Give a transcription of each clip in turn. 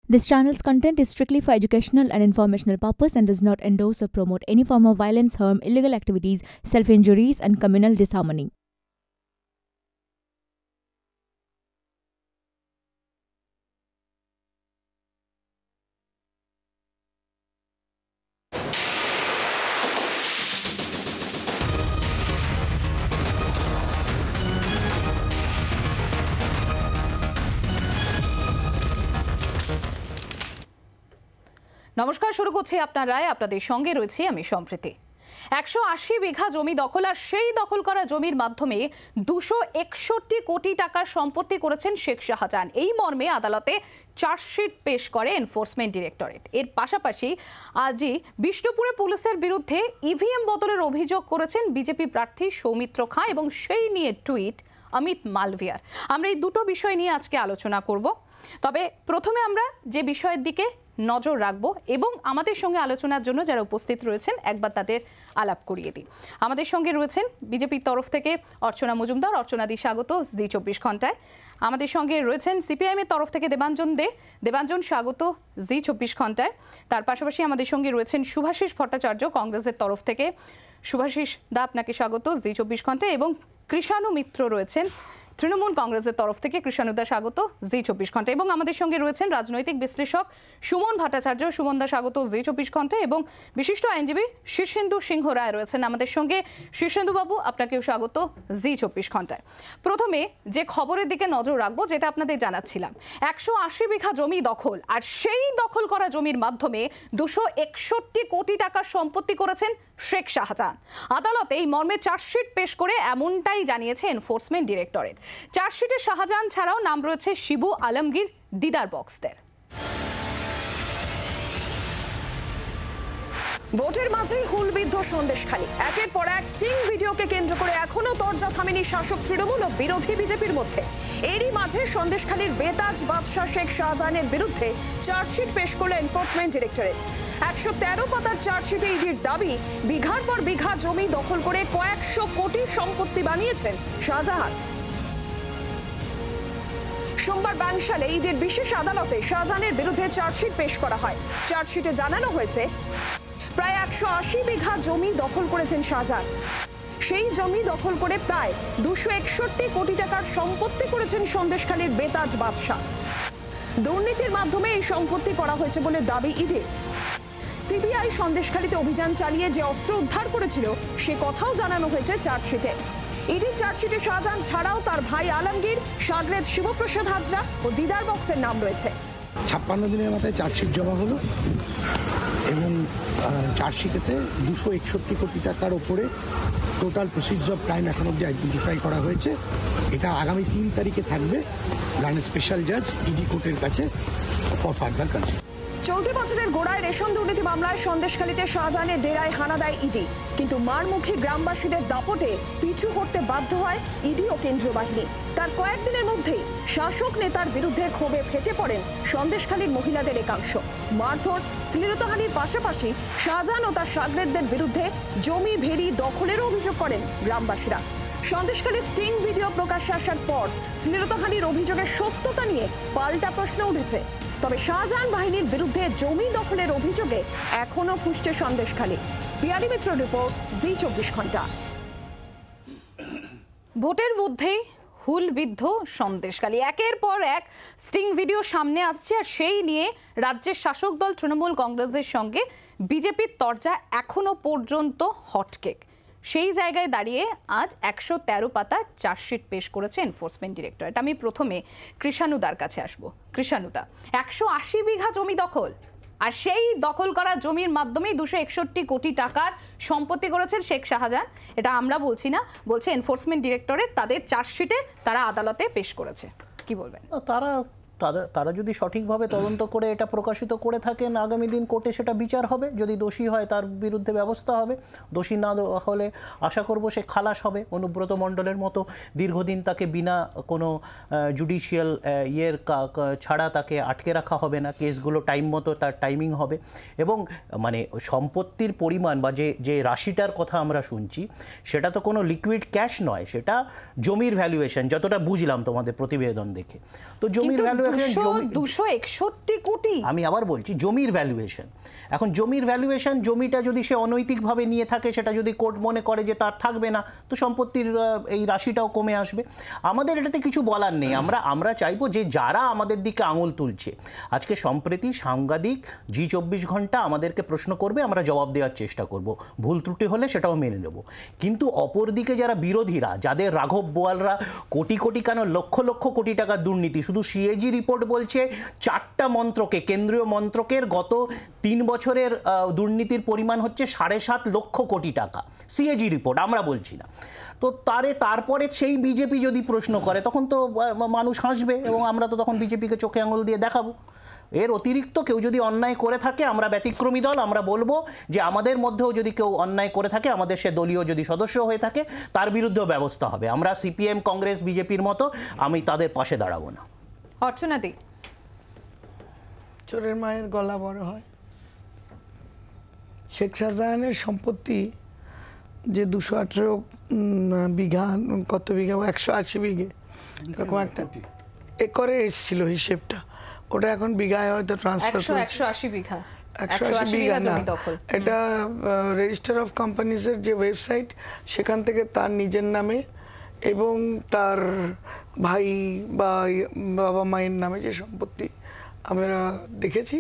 This channel's content is strictly for educational and informational purpose and does not endorse or promote any form of violence, harm, illegal activities, self-injuries, and communal disharmony. নমস্কার, শুরু করছি আপনার রায়। আপনাদের সঙ্গে রয়েছে আমি সম্প্রীতি। 180 বিঘা জমি দখল আর সেই দখল করা জমির মাধ্যমে 261 কোটি টাকার সম্পত্তি করেছেন শেখ শাহজাহান। এই মর্মে আদালতে চার্জশিট পেশ করে এনফোর্সমেন্ট ডিরেক্টরেট। এর পাশাপাশি আজই বিষ্ণুপুরে পুলিশের বিরুদ্ধে ইভিএম বদলের অভিযোগ করেছেন বিজেপি প্রার্থী সৌমিত্র খাঁ এবং সেই নিয়ে টুইট অমিত মালভিয়ার। আমরা এই দুটো বিষয় নিয়ে আজকে আলোচনা করব। তবে প্রথমে আমরা যে বিষয়ের দিকে নজর রাখবো এবং আমাদের সঙ্গে আলোচনার জন্য যারা উপস্থিত রয়েছেন একবার তাদের আলাপ করিয়ে দিই। আমাদের সঙ্গে রয়েছেন বিজেপির তরফ থেকে অর্চনা মজুমদার। অর্চনাদি স্বাগত জি 24 ঘন্টায়। আমাদের সঙ্গে রয়েছেন সিপিআইএম এর তরফ থেকে দেবাঞ্জন স্বাগত জি 24 ঘন্টায়। তার পাশাপাশি আমাদের সঙ্গে রয়েছেন শুভাশিস ভট্টাচার্য কংগ্রেসের তরফ থেকে। শুভাশিস দা, আপনাকে স্বাগত জি 24 ঘন্টায়। এবং কৃষাণু মিত্র রয়েছেন তৃণমূল কংগ্রেসের তরফ থেকে। কৃষাণুদা স্বাগত জি 24 ঘন্টা। এবং আমাদের সঙ্গে রয়েছেন রাজনৈতিক বিশ্লেষক সুমন ভট্টাচার্য। সুমনদা স্বাগত জি 24 ঘন্টা। এবং বিশিষ্ট আইনজীবী শীর্ষেন্দু সিংহ রায় রয়েছেন আমাদের সঙ্গে। শীর্ষেন্দু বাবু, আপনাকেও স্বাগত জি 24 ঘন্টায়। প্রথমে যে খবরের দিকে নজর রাখবো, যেটা আপনাদের জানাচ্ছিলাম, 180 বিঘা জমি দখল আর সেই দখল করা জমির মাধ্যমে 261 কোটি টাকার সম্পত্তি করেছেন শেখ শাহজাহান। আদালতে এই মর্মে চার্জশিট পেশ করে এমনটাই জানিয়েছে এনফোর্সমেন্ট ডিরেক্টরেট। চার্জশিটে শাহজাহান ছাড়াও নাম রয়েছে শিবু, আলমগীর, দিদার বক্সদের। ভোটের মাঝেই হুলবিদ্ধ সন্দেশখালী। একের পর এক স্টিং ভিডিওকে কেন্দ্র করে এখনো তরজা থামেনি শাসক তৃণমূল ও বিরোধী বিজেপির মধ্যে। এরই মাঝে সন্দেশখালীর বেতাজ বাদশাহ শেখ শাহজাহানের বিরুদ্ধে চার্জশিট পেশ করল এনফোর্সমেন্ট ডিরেক্টরেট। 113 পাতার চার্জশিটে ইডির দাবি, বিঘার পর বিঘা জমি দখল করে কয়েকশো কোটি সম্পত্তি বানিয়েছেন শাহজাহান। সোমবার বানশালে ইডির বিশেষ আদালতে শাহজাহানের বিরুদ্ধে চার্জশিট পেশ করা হয়। চার্জশিটে জানানো হয়েছে, প্রায় 180 বিঘা জমি দখল করেছেন শাহজাহান। সেই জমি দখল করে প্রায় 261 কোটি টাকার সম্পত্তি করেছেন সন্দেশখালীর বেতাজ বাদশাহ। দুর্নীতির মাধ্যমে এই সম্পত্তি করা হয়েছে বলে দাবি ইডির। সিবিআই সন্দেশখালীতে অভিযান চালিয়ে যে অস্ত্র উদ্ধার করেছিল সে কথাও জানানো হয়েছে চার্জশিটে। ইডির চার্জশিটে শাহজাহান ছাড়াও তার ভাই আলমগীর, সাগরেদ শিবপ্রসাদ হাজরা ও দিদার বক্সের নাম রয়েছে। 56 দিনের মাথায় চার্জশিট জমা হলো এবং চার্জশিটেতে 261 কোটি টাকার ওপরে টোটাল প্রসিডস অফ ক্রাইম এখন অব্দি আইডেন্টিফাই করা হয়েছে। এটা আগামী 3 তারিখে থাকবে লাইন স্পেশাল জাজ ইডি কোর্টের কাছে ফর ফার্দার কনসিডারেশন। চলতি বছরের গোড়ায় রেশন দুর্নীতি মামলায় সন্দেশখালীতে শাহজাহানের ডেরায় হানা দেয় ইডি, কিন্তু মারমুখী গ্রামবাসীদের দাপটে পিছু হটতে বাধ্য হয় ইডি ও কেন্দ্রীয় বাহিনী। তার কয়েকদিনের মধ্যেই শাসক নেতার বিরুদ্ধে ক্ষোভে ফেটে পড়েন সন্দেশখালীর মহিলাদের একাংশ। মারধর, শ্লীলতাহানির পাশাপাশি শাহজাহান ও তার সাগরেদদের বিরুদ্ধে জমি ভেড়ি দখলেরও অভিযোগ করেন গ্রামবাসীরা। সন্দেশখালী স্টিং ভিডিও প্রকাশ্যে আসার পর শ্লীলতাহানির অভিযোগের সত্যতা নিয়ে পাল্টা প্রশ্ন উঠেছে। তবে শাহজাহান বাহিনীর বিরুদ্ধে জমি দখলের অভিযোগে এখনো ফুঁসছে সন্দেশখালী। পিয়ারি মিত্র রিপোর্ট জি 24 ঘন্টা। ভোটের মধ্যেই হুলবিদ্ধ সন্দেশখালী। একের পর এক স্টিং ভিডিও সামনে আসছে আর সেই নিয়ে রাজ্যের শাসক দল তৃণমূল কংগ্রেসের সঙ্গে বিজেপির তরজা এখনো পর্যন্ত হটকেক। সেই জায়গায় দাঁড়িয়ে আজ 113 পাতার চার্জশিট পেশ করেছে এনফোর্সমেন্ট ডিরেক্টরেট। আমি প্রথমে কৃষাণুদার কাছে আসবো। কৃষাণুদা, 180 বিঘা জমি দখল আর সেই দখল করা জমির মাধ্যমে 261 কোটি টাকার সম্পত্তি করেছেন শেখ শাহজাহান। এটা আমরা বলছি না, বলছে এনফোর্সমেন্ট ডিরেক্টরেট তাদের চার্জশিটে তারা আদালতে পেশ করেছে। কি বলবেন? তারা যদি সঠিকভাবে তদন্ত করে এটা প্রকাশিত করে থাকেন, আগামী দিন কোর্টে সেটা বিচার হবে। যদি দোষী হয় তার বিরুদ্ধে ব্যবস্থা হবে, দোষী না হলে আশা করব সে খালাস হবে। অনুব্রত মণ্ডলের মতো দীর্ঘদিন তাকে বিনা কোনো জুডিশিয়াল ছাড়া তাকে আটকে রাখা হবে না। কেসগুলো টাইম মতো তার টাইমিং হবে এবং মানে সম্পত্তির পরিমাণ বা যে রাশিটার কথা আমরা শুনছি সেটা তো কোনো লিকুইড ক্যাশ নয়, সেটা জমির ভ্যালুয়েশন, যতটা বুঝলাম তোমাদের প্রতিবেদন দেখে। তো জমির ভ্যালুয়েশন 261 কোটি। আমি আবার বলছি জমির ভ্যালুয়েশন। এখন জমির ভ্যালুয়েশন, জমিটা যদি সে অনৈতিকভাবে নিয়ে থাকে, সেটা যদি কোর্ট মনে করে যে তার থাকবে না, তো সম্পত্তির এই রাশিটাও কমে আসবে। আমাদের এটাতে কিছু বলার নেই। আমরা চাইবো যে যারা আমাদের দিকে আঙুল তুলছে, আজকে সম্প্রতি সাংবাদিক জি24 ঘন্টা আমাদেরকে প্রশ্ন করবে, আমরা জবাব দেওয়ার চেষ্টা করব, ভুল ত্রুটি হলে সেটাও মেনে নেব। কিন্তু অপরদিকে যারা বিরোধীরা, যাদের রাঘব বোয়ালরা কোটি কোটি কেন লক্ষ লক্ষ কোটি টাকার দুর্নীতি, শুধু সিএজি রিপোর্ট বলছে 4টা মন্ত্রকে, কেন্দ্রীয় মন্ত্রকের গত 3 বছরের দুর্নীতির পরিমাণ হচ্ছে 7.5 লক্ষ কোটি টাকা, সিএজি রিপোর্ট, আমরা বলছি না। তো তারপরে সেই বিজেপি যদি প্রশ্ন করে, তখন তো মানুষ হাসবে এবং আমরা তো তখন বিজেপিকে চোখে আঙুল দিয়ে দেখাবো। এর অতিরিক্ত কেউ যদি অন্যায় করে থাকে, আমরা ব্যতিক্রমী দল, আমরা বলবো যে আমাদের মধ্যেও যদি কেউ অন্যায় করে থাকে, আমাদের সে দলীয় যদি সদস্য হয়ে থাকে, তার বিরুদ্ধেও ব্যবস্থা হবে। আমরা সিপিএম, কংগ্রেস, বিজেপির মতো আমি তাদের পাশে দাঁড়াবো না। অর্চনাদি, চোরের মায়ের গলা বড় হয়। শেখ শাহজাহানের সম্পত্তি যে 218 বিঘা, কত বিঘা, 180 বিঘে এরকম একটা একরে এসেছিল হিসেবটা, ওটা এখন বিঘায় হয়তো ট্রান্সফার করেছে। 180 বিঘা, 180 বিঘা না, এটা রেজিস্টার অফ কোম্পানিজের যে ওয়েবসাইট, সেখান থেকে তার নিজের নামে এবং তার ভাই বা বাবা মায়ের নামে যে সম্পত্তি আমরা দেখেছি,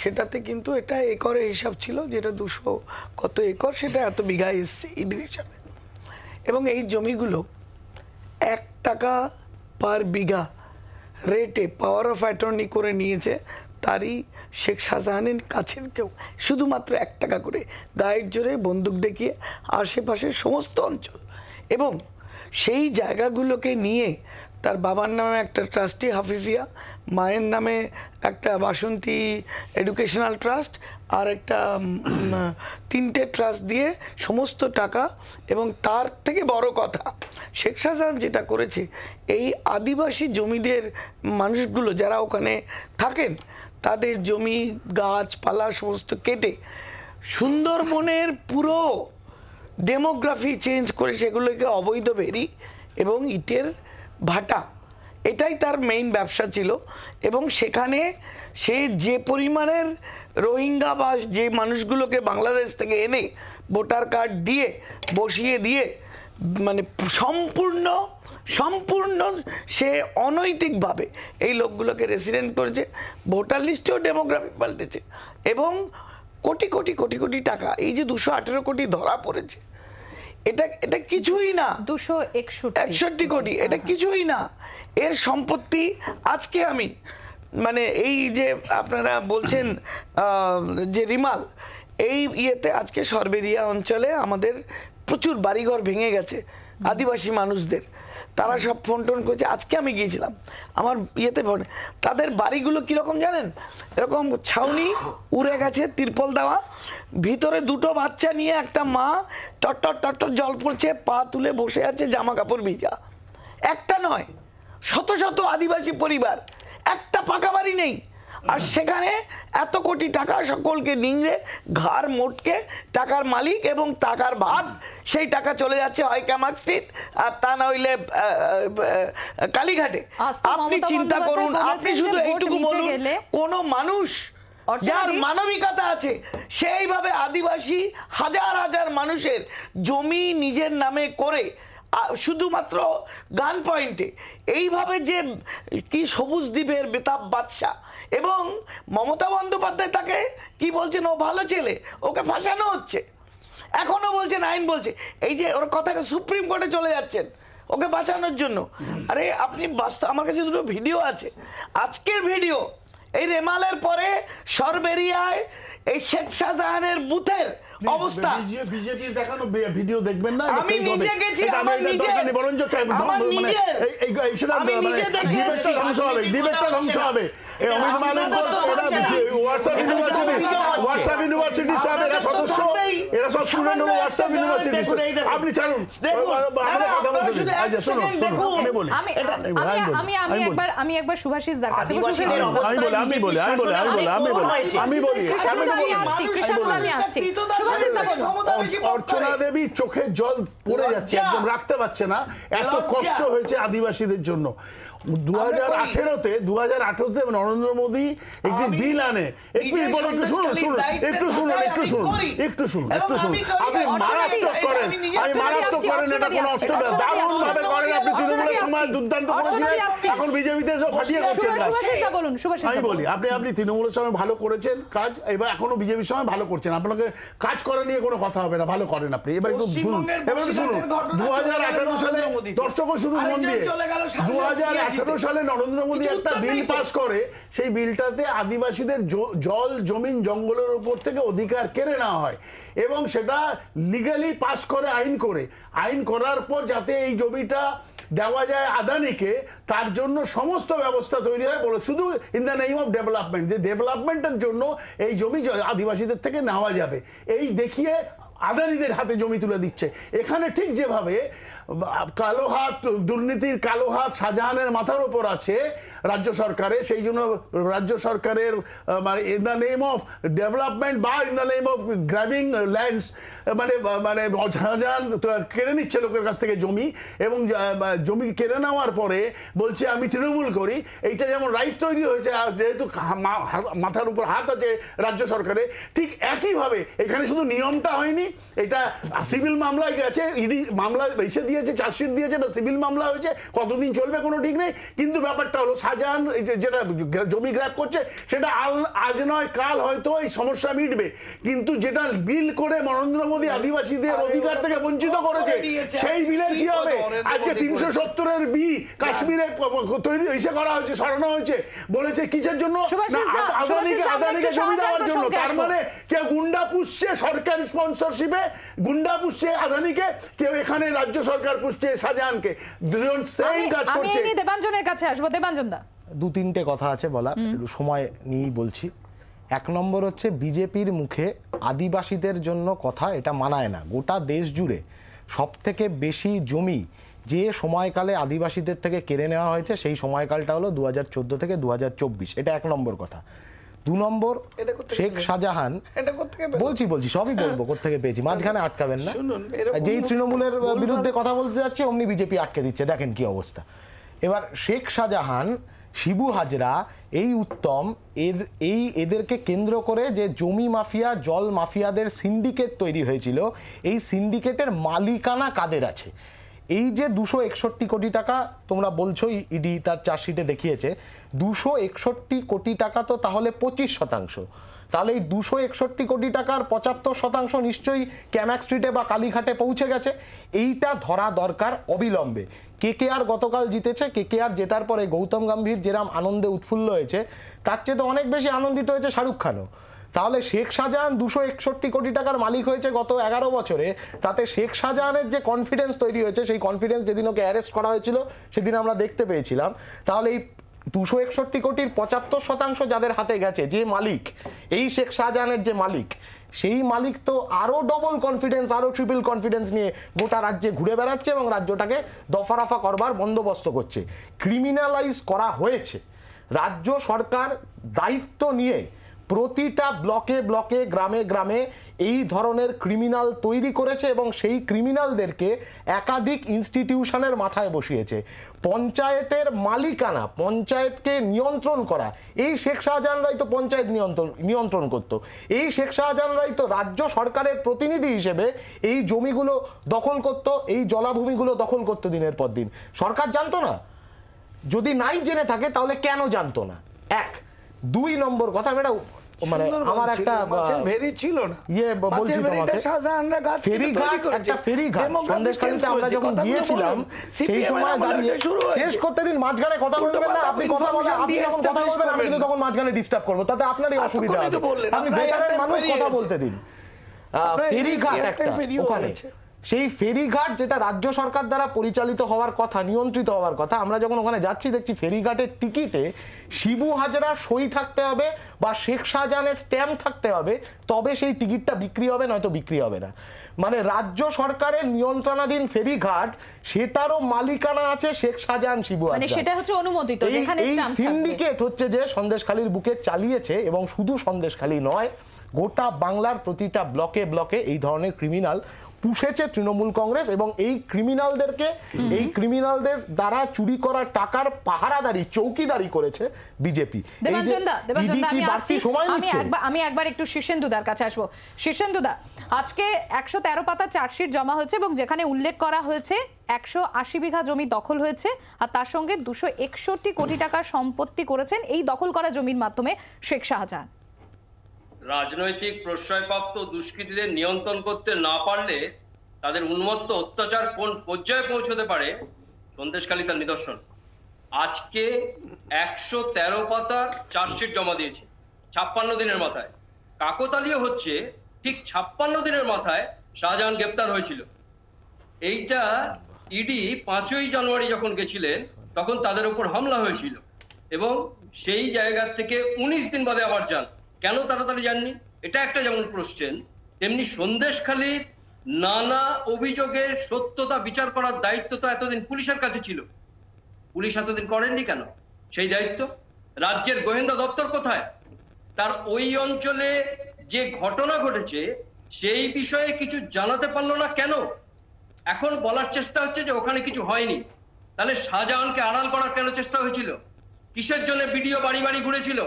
সেটাতে কিন্তু এটা একরে হিসাব ছিল, যেটা 200 কত একর, সেটা এত বিঘায় এসছে ইডির হিসাবে। এবং এই জমিগুলো 1 টাকা পার বিঘা রেটে পাওয়ার অফ অ্যাটর্নি করে নিয়েছে তারই শেখ শাহজাহানের কাছের কেউ, শুধুমাত্র 1 টাকা করে গায়ের জোরে বন্দুক দেখিয়ে আশেপাশের সমস্ত অঞ্চল। এবং সেই জায়গাগুলোকে নিয়ে তার বাবার নামে একটা ট্রাস্টি হাফিজিয়া, মায়ের নামে একটা বাসন্তী এডুকেশনাল ট্রাস্ট, আর একটা 3টে ট্রাস্ট দিয়ে সমস্ত টাকা। এবং তার থেকে বড় কথা, শেখ শাহজাহান যেটা করেছে, এই আদিবাসী জমিদের মানুষগুলো যারা ওখানে থাকেন, তাদের জমি গাছপালা সমস্ত কেটে সুন্দরবনের পুরো ডেমোগ্রাফি চেঞ্জ করে সেগুলোকে অবৈধ ভেরি এবং ইটের ভাটা, এটাই তার মেইন ব্যবসা ছিল। এবং সেখানে সে যে পরিমাণের রোহিঙ্গা বা যে মানুষগুলোকে বাংলাদেশ থেকে এনে ভোটার কার্ড দিয়ে বসিয়ে দিয়ে, মানে সম্পূর্ণ সে অনৈতিকভাবে এই লোকগুলোকে রেসিডেন্ট করেছে। ভোটার লিস্টেও ডেমোগ্রাফি পাল্টেছে এবং কোটি কোটি কোটি কোটি টাকা, এই যে 218 কোটি ধরা পড়েছে, এটা কিছুই না। 261 কোটি এটা কিছুই না। এর সম্পত্তি আজকে আমি, মানে এই যে আপনারা বলছেন যে রিমাল, এই ইয়েতে আজকে সরবেরিয়া অঞ্চলে আমাদের প্রচুর বাড়িঘর ভেঙে গেছে আদিবাসী মানুষদের, তারা সব ফোন টোন করেছে। আজকে আমি গিয়েছিলাম আমার ইয়েতে, তাদের বাড়িগুলো কীরকম জানেন, এরকম ছাউনি উড়ে গেছে, তিরপল দেওয়া, ভিতরে 2টো বাচ্চা নিয়ে একটা মা টট্টর টট্টর জল পড়ছে, পা তুলে বসে আছে, জামা কাপড় ভিজা। একটা নয়, শত শত আদিবাসী পরিবার, একটা পাকা বাড়ি নেই। আর সেখানে এত কোটি টাকা সকলকে নিংড়ে ঘাড় মোটকে টাকার মালিক এবং টাকার ভাগ, সেই টাকা চলে যাচ্ছে হয় কামারস্ট্রিট আর তা না হইলে কালীঘাটে। আপনি চিন্তা করুন, আপনি শুধু এইটুকু বলুন, কোন মানুষ যার মানবিকতা আছে সেইভাবে আদিবাসী হাজার হাজার মানুষের জমি নিজের নামে করে শুধুমাত্র গান পয়েন্টে এইভাবে যে কি সবুজ দ্বীপের বেতাব বাদশা, এবং মমতা বন্দ্যোপাধ্যায় তাকে কি বলছেন, ও ভালো ছেলে, ওকে ফাঁসানো হচ্ছে, এখনো বলছেন আইন বলছে, এই যে ওর কথাকে সুপ্রিম কোর্টে চলে যাচ্ছেন ওকে বাঁচানোর জন্য। আরে আপনি বাস্তব, আমার কাছে 2টো ভিডিও আছে, আজকের ভিডিও, এই রেমালের পরে সরবেরিয়ায় এই শেখ শাহজাহানের বুথের অবস্থা, বিজেপির দেখানো ভিডিও দেখবেন না। আমি নিজে গেছি, আমার নিজে ধ্বংস হবে, ডিবেটটা ধ্বংস হবে। এই অমিত মালব্য হোয়াটসঅ্যাপ ইউনিভার্সিটির সব এরা সদস্য, এরা সব স্টুডেন্ট হলো হোয়াটসঅ্যাপ ইউনিভার্সিটি। আপনি ছাড়ুন, কথা বলতে দিন। আচ্ছা শুনুন, আমি বলি, আমি একবার সুভাষিস দার কাছে, অর্চনা দেবী চোখের জল পড়ে যাচ্ছে, একদম রাখতে পারছে না, এত কষ্ট হয়েছে আদিবাসীদের জন্য। 2018-তে নরেন্দ্র মোদী একটি বিল আনে। একটু শুনুন, আপনি মারাত্মক করেন, এটা কোনো অস্ত্র দারুণ ভাবে করেন আপনি। তৃণমূলের সময় দুর্দান্ত করেছিলেন, এখন বিজেপিতে এসে ফাটিয়ে করছেন। আমি বলি আপনি তৃণমূলের সময় ভালো করেছেন কাজ, এবার এখনো বিজেপির সময় ভালো করছেন। আপনাকে কাজ করা নিয়ে কোনো কথা হবে না, ভালো করেন আপনি। এবার একটু শুনুন, 2018 সালে দর্শকও শুধু মন দিয়ে, 2018 সালে নরেন্দ্র মোদী একটা বিল পাস করে, সেই বিলটাতে আদিবাসীদের জল, জমিন, জঙ্গলের উপর থেকে অধিকার কেড়ে নেওয়া হয় এবং সেটা লিগালি পাস করে, আইন করার পর যাতে এই জমিটা দেওয়া যায় আদানিকে, তার জন্য সমস্ত ব্যবস্থা তৈরি হয়। বলে শুধু in the name of development, যে ডেভেলপমেন্টের জন্য এই জমি আদিবাসীদের থেকে নেওয়া যাবে, এই দেখিয়ে আদানিদের হাতে জমি তুলে দিচ্ছে। এখানে ঠিক যেভাবে কালো হাত, দুর্নীতির কালো হাত শাহজাহানের মাথার উপর আছে রাজ্য সরকারে, সেই জন্য রাজ্য সরকারের মানে in the name of development বা in the name of grabbing lands, মানে শাহজাহান কেড়ে নিচ্ছে লোকের কাছ থেকে জমি, এবং জমি কেড়ে নেওয়ার পরে বলছে আমি তৃণমূল করি। এইটা যেমন রাইট তৈরি হয়েছে, যেহেতু মাথার উপর হাত আছে রাজ্য সরকারে, ঠিক একইভাবে এখানে শুধু নিয়মটা হয়নি, এটা সিভিল মামলায় গেছে, ইডি মামলা এসে দিয়েছে, চার্জশিট দিয়েছে, এটা সিভিল মামলা হয়েছে, কতদিন চলবে কোনো ঠিক নেই। কিন্তু ব্যাপারটা হলো শাহজাহান যেটা জমি গ্র্যাব করছে সেটা আজ নয় কাল হয়তো এই সমস্যা মিটবে, কিন্তু যেটা বিল করে নরেন্দ্র মোদী আদিবাসীদের অধিকার থেকে বঞ্চিত করেছে, সেই বিলের কি হবে? আজকে 370-এর বি কাশ্মীরে তৈরি এসে করা হয়েছে, সরানো হয়েছে, বলেছে কিসের জন্য? আদানিকে জমি দেওয়ার জন্য। তার মানে কেউ গুন্ডা পুষছে সরকারি স্পন্সরশিপে, গুন্ডা পুষছে আদানিকে, কেউ এখানে রাজ্য সরকার পুষছে শাহজাহানকে, দুজন সেম কাজ করছে। আমি দেবাঞ্জনের কাছে আসবো। দেবাঞ্জন দা, 2-3টে কথা আছে বলার, সময় নিয়েই বলছি। 1 নম্বর হচ্ছে বিজেপির মুখে আদিবাসীদের জন্য কথা, এটা মানায় না। গোটা দেশ জুড়ে সব থেকে বেশি জমি যে সময়কালে আদিবাসীদের থেকে কেড়ে নেওয়া হয়েছে, সেই সময়কালটা হলো 2014 থেকে 2024, এটা 1 নম্বর কথা। 2 নম্বর, শেখ শাহজাহান, বলছি সবই বলবো কোত্থেকে পেয়েছি, মাঝখানে আটকাবেন না। যেই তৃণমূলের বিরুদ্ধে কথা বলতে যাচ্ছে অমনি বিজেপি আটকে দিচ্ছে, দেখেন কি অবস্থা। এবার শেখ শাহজাহান, শিবু হাজরা, এই উত্তম, এদেরকে কেন্দ্র করে যে জমি মাফিয়া, জল মাফিয়াদের সিন্ডিকেট তৈরি হয়েছিল, এই সিন্ডিকেটের মালিকানা কাদের আছে? এই যে 261 কোটি টাকা তোমরা বলছো, ইডি তার চার্জশিটে দেখিয়েছে, 261 কোটি টাকা তো তাহলে 25%। তাহলে এই 261 কোটি টাকার 75% নিশ্চয়ই ক্যামাক স্ট্রিটে বা কালীঘাটে পৌঁছে গেছে। এইটা ধরা দরকার অবিলম্বে। কেকেআর গতকাল জিতেছে, কেকেআর জেতার পরে গৌতম গম্ভীর যেরাম আনন্দে উৎফুল্ল হয়েছে, তার চেয়ে তো অনেক বেশি আনন্দিত হয়েছে শাহরুখ খানও। তাহলে শেখ শাহজাহান 261 কোটি টাকার মালিক হয়েছে গত 11 বছরে, তাতে শেখ শাহজাহানের যে কনফিডেন্স তৈরি হয়েছে, সেই কনফিডেন্স যেদিন ওকে অ্যারেস্ট করা হয়েছিল সেদিন আমরা দেখতে পেয়েছিলাম। তাহলে এই 261 কোটির 75% যাদের হাতে গেছে, যে মালিক, এই শেখ শাহজাহানের যে মালিক, সেই মালিক তো আরো ডবল কনফিডেন্স, আরো ট্রিপল কনফিডেন্স নিয়ে গোটা রাজ্যে ঘুরে বেড়াচ্ছে এবং রাজ্যটাকে দফারফা করবার বন্দোবস্ত করছে। ক্রিমিনালাইজ করা হয়েছে। রাজ্য সরকার দায়িত্ব নিয়ে প্রতিটা ব্লকে ব্লকে, গ্রামে গ্রামে এই ধরনের ক্রিমিনাল তৈরি করেছে এবং সেই ক্রিমিনালদেরকে একাধিক ইনস্টিটিউশনের মাথায় বসিয়েছে। পঞ্চায়েতের মালিকানা, পঞ্চায়েতকে নিয়ন্ত্রণ করা, এই শেখ শাহজাহানরাই তো পঞ্চায়েত নিয়ন্ত্রণ করত। এই শেখ শাহজাহানরাই তো রাজ্য সরকারের প্রতিনিধি হিসেবে এই জমিগুলো দখল করত, এই জলাভূমিগুলো দখল করত দিনের পর দিন। সরকার জানতো না? যদি নাই জেনে থাকে তাহলে কেন জানতো না? 1। 2 নম্বর কথা, এটা মানে আমার একটা ভেরি ছিল না, বলছি তোমাকে, ফেরিঘাট, একটা ফেরিঘাট সন্দেশখালীতে আমরা যখন গিয়েছিলাম সেই সময় দাঁড়িয়ে, শেষ করতে দিন, মাঝখানে কথা বলবেন না। আপনি কথা বলেন, আপনি যখন কথা বলবেন আমি কিন্তু তখন মাঝখানে ডিস্টার্ব করবো, তাতে আপনারই অসুবিধা হবে। আপনি বেকারের মানুষ, কথা বলতে দিন। ফেরিঘাট একটা ওখানে, সেই ফেরিঘাট যেটা রাজ্য সরকার দ্বারা পরিচালিত হওয়ার কথা, নিয়ন্ত্রিত হওয়ার কথা, আমরা যখন ওখানে যাচ্ছি দেখছি ফেরিঘাটের টিকিটে শিবু হাজরার সই থাকতে হবে বা শেখ শাহজাহানের স্ট্যাম্প থাকতে হবে, তবে সেই টিকিটটা বিক্রি হবে, নয়তো বিক্রি হবে না। মানে রাজ্য সরকারের নিয়ন্ত্রণাধীন ফেরিঘাট, সেটারও মালিকানা আছে শেখ শাহজাহান, শিবু হাজরা, মানে সেটা হচ্ছে অনুমোদিত। যেখানে এই সিন্ডিকেট হচ্ছে যে সন্দেশখালীর বুকে চালিয়েছে, এবং শুধু সন্দেশখালী নয়, গোটা বাংলার প্রতিটা ব্লকে ব্লকে এই ধরনের ক্রিমিনাল পুষেছে তৃণমূল কংগ্রেস এবং এই ক্রিমিনালদের দ্বারা চুরি করা টাকার পাহারাদারি চৌকিদারি করেছে বিজেপি। আমি একবার একটু শীর্ষেন্দুদার কাছে আসবো। শীর্ষেন্দুদা, আজকে 113 পাতা চার্জশিট জমা হয়েছে এবং যেখানে উল্লেখ করা হয়েছে 180 বিঘা জমি দখল হয়েছে আর তার সঙ্গে 261 কোটি টাকার সম্পত্তি করেছেন এই দখল করা জমির মাধ্যমে শেখ শাহজাহান। রাজনৈতিক প্রশ্রয়প্রাপ্ত দুষ্কৃতীদের নিয়ন্ত্রণ করতে না পারলে তাদের উন্মত্ত অত্যাচার কোন পর্যায়ে পৌঁছতে পারে সন্দেশখালী তার নিদর্শন। আজকে 113 পাতার চার্জশিট জমা দিয়েছে 56 দিনের মাথায়। কাকতালীয় হচ্ছে ঠিক 56 দিনের মাথায় শাহজাহান গ্রেপ্তার হয়েছিল। এইটা ইডি 5ই জানুয়ারি যখন গেছিলেন তখন তাদের উপর হামলা হয়েছিল এবং সেই জায়গা থেকে 19 দিন বাদে আবার যান। কেন তাড়াতাড়ি যাননি? এটা একটা যেমন প্রশ্ন, তেমনি সন্দেশখালীর নানা অভিযোগের সত্যতা বিচার করার দায়িত্ব তো এতদিন পুলিশের কাছে ছিল। পুলিশ এতদিন করেননি কেন সেই দায়িত্ব? রাজ্যের গোয়েন্দা দপ্তর কোথায়? তার ওই অঞ্চলে যে ঘটনা ঘটেছে সেই বিষয়ে কিছু জানাতে পারলো না কেন? এখন বলার চেষ্টা হচ্ছে যে ওখানে কিছু হয়নি। তাহলে শাহজাহানকে আড়াল করার কেন চেষ্টা হয়েছিল? কিসের জন্য ভিডিও বাড়ি বাড়ি ঘুরেছিল?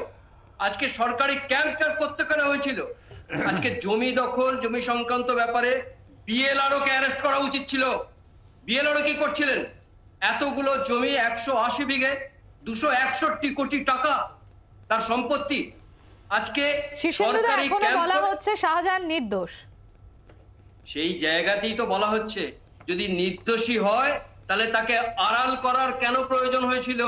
আজকে সরকারি ক্যাম্প করতে কেন হয়েছিল? আজকে জমি দখল জমি সংক্রান্ত ব্যাপারে বিএলআরও কে অ্যারেস্ট করা উচিত ছিল। বিএলআরও কি করছিলেন? এতগুলো জমি 180 বিঘে 261 কোটি টাকা তার সম্পত্তি। আজকে সরকারি ক্যাম্প বলা হচ্ছে শাহজাহান নির্দোষ। সেই জায়গাতেই তো বলা হচ্ছে যদি নির্দোষী হয় তাহলে তাকে আড়াল করার কেন প্রয়োজন হয়েছিল?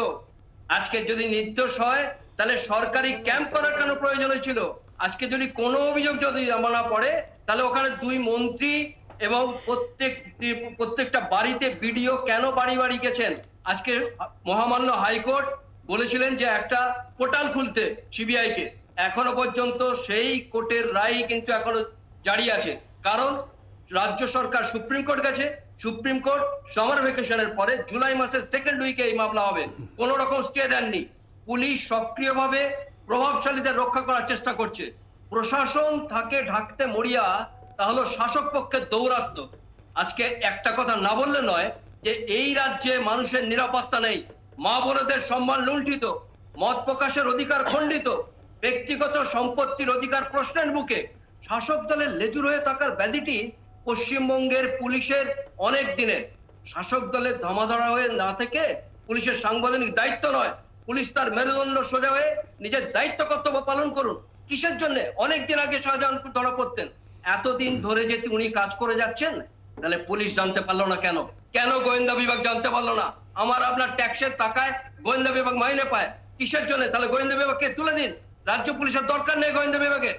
আজকে যদি নির্দোষ হয় তাহলে সরকারি ক্যাম্প করার কেন প্রয়োজন হয়েছিল? আজকে যদি কোনো অভিযোগ যদি জমা পড়ে তাহলে ওখানে 2 মন্ত্রী এবং প্রত্যেকটা বাড়িতে বিডিও কেন বাড়ি বাড়ি গেছেন? আজকে মহামান্য হাইকোর্ট বলেছিলেন যে একটা পোর্টাল খুলতে সিবিআই কে, এখনো পর্যন্ত সেই কোর্টের রায় কিন্তু এখনো জারি আছে। কারণ রাজ্য সরকার সুপ্রিম কোর্ট গেছে, সুপ্রিম কোর্ট সামার ভ্যাকেশনের পরে জুলাই মাসের 2nd উইকে এই মামলা হবে, কোন রকম স্টে দেননি। পুলিশ সক্রিয়ভাবে প্রভাবশালীদের রক্ষা করার চেষ্টা করছে। প্রশাসন তাকে ঢাকতে মরিয়া তাহলে শাসক পক্ষের দৌরাত্ম্য। আজকে একটা কথা না বললে নয় যে এই রাজ্যে মানুষের নিরাপত্তা নেই, মা বোনেদের সম্মান লুণ্ঠিত, মত প্রকাশের অধিকার খণ্ডিত, ব্যক্তিগত সম্পত্তির অধিকার প্রশ্নের মুখে। শাসক দলের লেজুর হয়ে থাকার ব্যাধিটি পশ্চিমবঙ্গের পুলিশের অনেক দিনের। শাসক দলের ধামাধরা হয়ে না থেকে পুলিশের সাংবিধানিক দায়িত্ব নয়, পুলিশ তার মেরুদণ্ড সোজা হয়ে নিজের দায়িত্ব কর্তব্য পালন করুন। কিসের জন্য? অনেকদিন আগে শাহজাহান ধরা পড়তেন, এতদিন ধরে যে উনি কাজ করে যাচ্ছেন, তাহলে পুলিশ জানতে পারলো না কেন? কেন গোয়েন্দা বিভাগ জানতে পারলো না? আমার আপনার ট্যাক্সের টাকায় গোয়েন্দা বিভাগ মাইনে পায়, কিসের জন্য? তাহলে গোয়েন্দা বিভাগকে তুলে দিন, রাজ্য পুলিশের দরকার নেই গোয়েন্দা বিভাগের।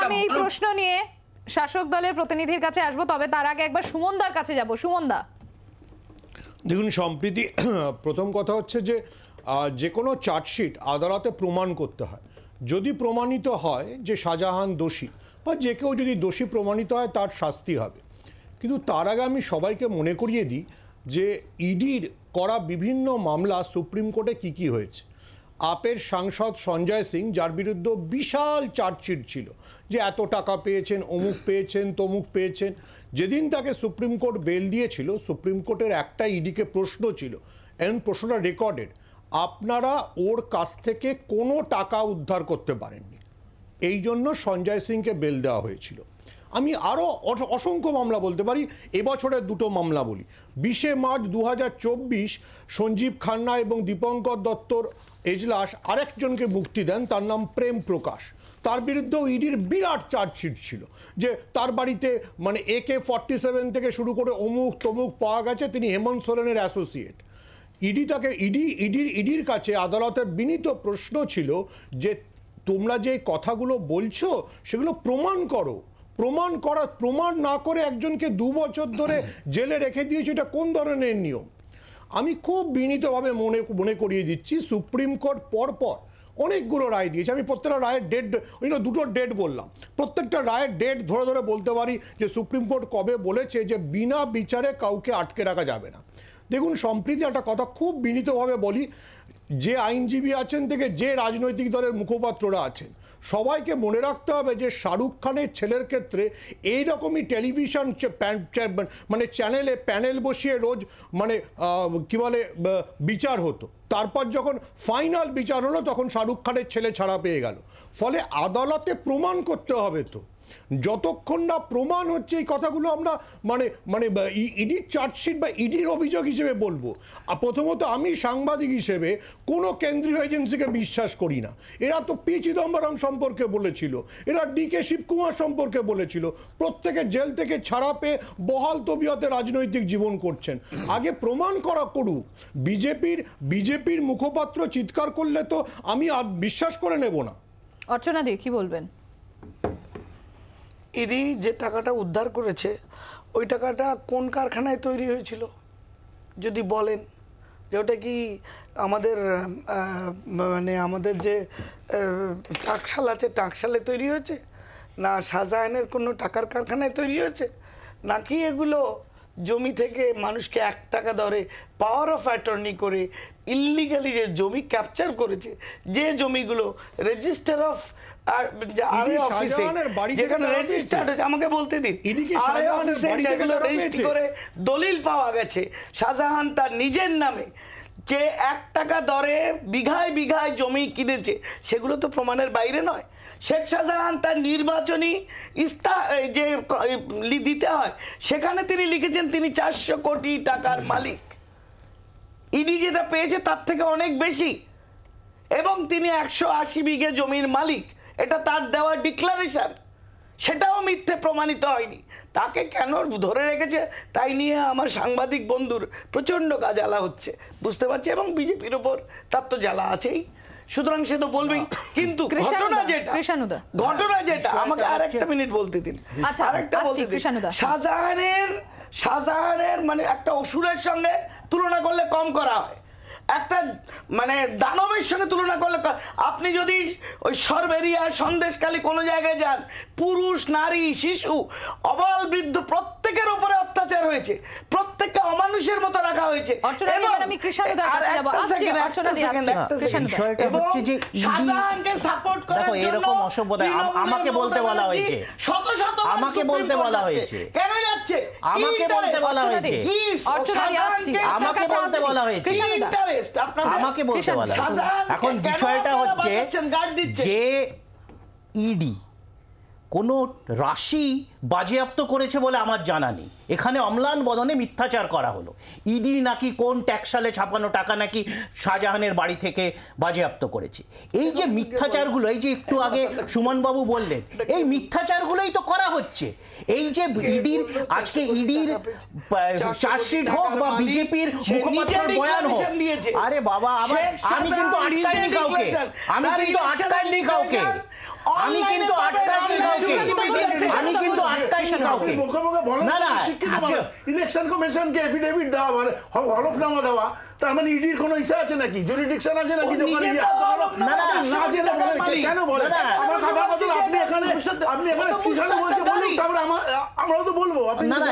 আমি এই প্রশ্ন নিয়ে শাসক দলের প্রতিনিধির কাছে আসবো, তবে তার আগে একবার সুমনদার কাছে যাব। সুমনদা, দেখুন সম্প্রীতি, প্রথম কথা হচ্ছে যে কোনো চার্জশিট আদালতে প্রমাণ করতে হয়। যদি প্রমাণিত হয় যে শাহজাহান দোষী বা যে কেউ যদি দোষী প্রমাণিত হয় তার শাস্তি হবে। কিন্তু তার আগে আমি সবাইকে মনে করিয়ে দিই যে ইডির করা বিভিন্ন মামলা সুপ্রিম কোর্টে কি হয়েছে। আপের সাংসদ সঞ্জয় সিং, যার বিরুদ্ধে বিশাল চার্জশিট ছিল যে এত টাকা পেয়েছেন, অমুক পেয়েছেন, তমুক পেয়েছেন, যেদিন তাকে সুপ্রিম কোর্ট বেল দিয়েছিল, সুপ্রিম কোর্টের একটা ইডিকে প্রশ্ন ছিল, এবং প্রশ্নটা রেকর্ডেড, আপনারা ওর কাছ থেকে কোনো টাকা উদ্ধার করতে পারেননি, এই জন্য সঞ্জয় সিংকে বেল দেওয়া হয়েছিল। আমি আরও অসংখ্য মামলা বলতে পারি, এবছরের 2টো মামলা বলি। 20শে মার্চ 2024 সঞ্জীব খান্না এবং দীপঙ্কর দত্তর এজলাস আরেকজনকে মুক্তি দেন, তার নাম প্রেম প্রকাশ। তার বিরুদ্ধেও ইডির বিরাট চার্জশিট ছিল যে তার বাড়িতে মানে AK-47 থেকে শুরু করে অমুক তমুক পাওয়া গেছে, তিনি হেমন্ত সোরেনের অ্যাসোসিয়েট। ইডির কাছে আদালতের বিনীত প্রশ্ন ছিল যে তোমরা যে কথাগুলো বলছো সেগুলো প্রমাণ করো। প্রমাণ না করে একজনকে 2 বছর ধরে জেলে রেখে দিয়েছে, এটা কোন ধরনের নিয়ম? আমি খুব বিনীতভাবে মনে করিয়ে দিচ্ছি, সুপ্রিম কোর্ট পরপর অনেকগুলো রায় দিয়েছে। আমি প্রত্যেকটা রায়ের ডেট, 2টো ডেট বললাম, প্রত্যেকটা রায়ের ডেট ধরে বলতে পারি যে সুপ্রিম কোর্ট কবে বলেছে যে বিনা বিচারে কাউকে আটকে রাখা যাবে না। দেখুন সম্প্রীতি, একটা কথা খুব বিনীতভাবে বলি, যে আইনজীবী আছেন থেকে যে রাজনৈতিক দলের মুখপাত্ররা আছেন, সবাইকে মনে রাখতে হবে যে শাহরুখ খানের ছেলের ক্ষেত্রে এইরকমই টেলিভিশন মানে চ্যানেলে প্যানেল বসিয়ে রোজ মানে কি বলে বিচার হতো। তারপর যখন ফাইনাল বিচার হলো তখন শাহরুখ খানের ছেলে ছাড়া পেয়ে গেল। ফলে আদালতে প্রমাণ করতে হবে। তো যতক্ষণ না প্রমাণ হচ্ছে এই কথাগুলো আমরা মানে মানে ইডির চার্জশিট বা ইডির অভিযোগ হিসেবে বলবো। প্রথমত আমি সাংবাদিক হিসেবে কোনো কেন্দ্রীয় এজেন্সিকে বিশ্বাস করি না। এরা তো পি চিদম্বরম সম্পর্কে বলেছিল, এরা ডিকে শিবকুমার সম্পর্কে বলেছিল, প্রত্যেকে জেল থেকে ছাড়া পেয়ে বহাল তবিয়তে রাজনৈতিক জীবন করছেন। আগে প্রমাণ করা করুক। বিজেপির মুখপাত্র চিৎকার করলে তো আমি বিশ্বাস করে নেব না। অর্চনা দি কি বলবেন? ইডি যে টাকাটা উদ্ধার করেছে ওই টাকাটা কোন কারখানায় তৈরি হয়েছিল যদি বলেন, যে ওটা কি আমাদের মানে আমাদের যে টাকশাল আছে টাকশালে তৈরি হয়েছে, না শাহজাহানের কোনো টাকার কারখানায় তৈরি হয়েছে, নাকি এগুলো জমি থেকে মানুষকে 1 টাকা দরে পাওয়ার অফ অ্যাটর্নি করে ইল্লিগালি যে জমি ক্যাপচার করেছে, যে জমিগুলো রেজিস্টার অফ আমাকে বলতে দিন, করে দলিল পাওয়া গেছে শাহজাহান তার নিজের নামে যে 1 টাকা দরে বিঘায় বিঘায় জমি কিনেছে, সেগুলো তো প্রমাণের বাইরে নয়। শেখ শাহজাহান তার নির্বাচনী যে দিতে হয় সেখানে তিনি লিখেছেন তিনি 400 কোটি টাকার মালিক। ইডি যেটা পেয়েছে তার থেকে অনেক বেশি, এবং তিনি 180 বিঘে জমির মালিক, এটা তার দেওয়া ডিক্লারেশন, সেটাও মিথ্যে প্রমাণিত হয়নি। তাকে কেন ধরে রেখেছে তাই নিয়ে আমার সাংবাদিক বন্ধুর প্রচণ্ড গা জ্বালা হচ্ছে, বুঝতে পারছি, এবং বিজেপির ওপর তার তো জ্বালা আছেই, সুতরাং সে তো বলবেই। কিন্তু ঘটনা যেটা আমাকে আরেকটা মিনিট বলতে দিন, আরেকটা বলতে দিন। শাহজাহানের মানে একটা অসুরের সঙ্গে তুলনা করলে কম করা হয়, একটা মানে দানবের সঙ্গে তুলনা করলে। আপনি যদি ওই সরবেরিয়া সন্দেশখালী কোনো জায়গায় যান, পুরুষ নারী শিশু অবাল বৃদ্ধ প্রত্যেকের উপরে অত্যাচার হয়েছে, প্রত্যেককে অমানুষের মতো রাখা হয়েছে। শাহজাহানকে সাপোর্ট করার জন্য এরকম অসভ্যতায় আমাকে বলতে বলা হয়েছে, শত শত আমাকে বলতে বলা হয়েছে, কেন যাচ্ছে আমাকে বলতে বলা হয়েছে, আমাকে বলতে বলা হয়েছে, আমাকে বলতে বলা। এখন বিষয়টা হচ্ছে যে ইডি কোনো রাশি বাজেয়াপ্ত করেছে বলে আমার জানা নেই। এখানে অম্লান বদনে মিথ্যাচার করা হলো। ইডি নাকি কোন ট্যাক্সালে ছাপানো টাকা নাকি শাহজাহানের বাড়ি থেকে বাজেয়াপ্ত করেছে। এই যে মিথ্যাচারগুলো, এই যে একটু আগে সুমনবাবু বললেন, এই মিথ্যাচারগুলোই তো করা হচ্ছে। এই যে ইডির আজকে ইডির চার্জশিট হোক বা বিজেপির মুখপাত্রের বয়ান হোক, আরে বাবা আমি কিন্তু আটকাইনি কাউকে, আমি কিন্তু আটকাইনি কাউকে, আমি কিন্তু আটকাইনি কাউকে, আমি কিন্তু আটকাইনি কাউকে। না না, ইলেকশন কমিশনকে এফিডেভিট দেওয়া মানে হলফনামা দেওয়া, তার মানে ইডির কোনো ইচ্ছা আছে নাকি, জুরিডিকশন আছে নাকি? না না, না জেনে বলেন কেন বলেন? আমার খাবার কথা আপনি এখানে কিষাণ বলছে বলুন, তারপরে আমরাও তো বলবো। আপনি না না,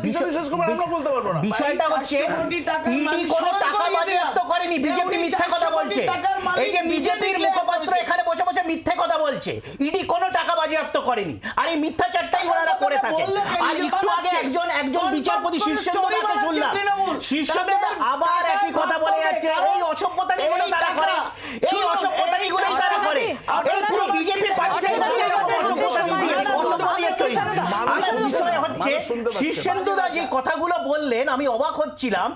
বিশেষ করে আমরা বলতে পারবো না। বিষয়টা হচ্ছে ইডি কোনো টাকা বাজেয়াপ্ত করেনি, বিজেপি মিথ্যা কথা বলছে। এই যে বিজেপির মুখপাত্র এখানে বসে বসে মিথ্যে কথা বলছে, ইডি কোনো টাকা বাজেয়াপ্ত করেনি, আর এই মিথ্যাচারটাই ওনারা করে থাকে। আর একটু আগে একজন বিচারপতি শীর্ষেন্দুদাকে শুনলাম, শীর্ষেন্দুদা আবার একই কথা বলে যাচ্ছে, এই অসভ্যতামিগুলো তারা করে, এই অসভ্যতামিগুলোই তারা করে, এই পুরো বিজেপি পাচ্ছে এরকম অসভ্যতামি দিয়ে, অসভ্য দিয়ে তৈরি। আমার বিষয় হচ্ছে শীর্ষেন্দুদা যে কথাগুলো বললেন, আমি অবাক হচ্ছিলাম।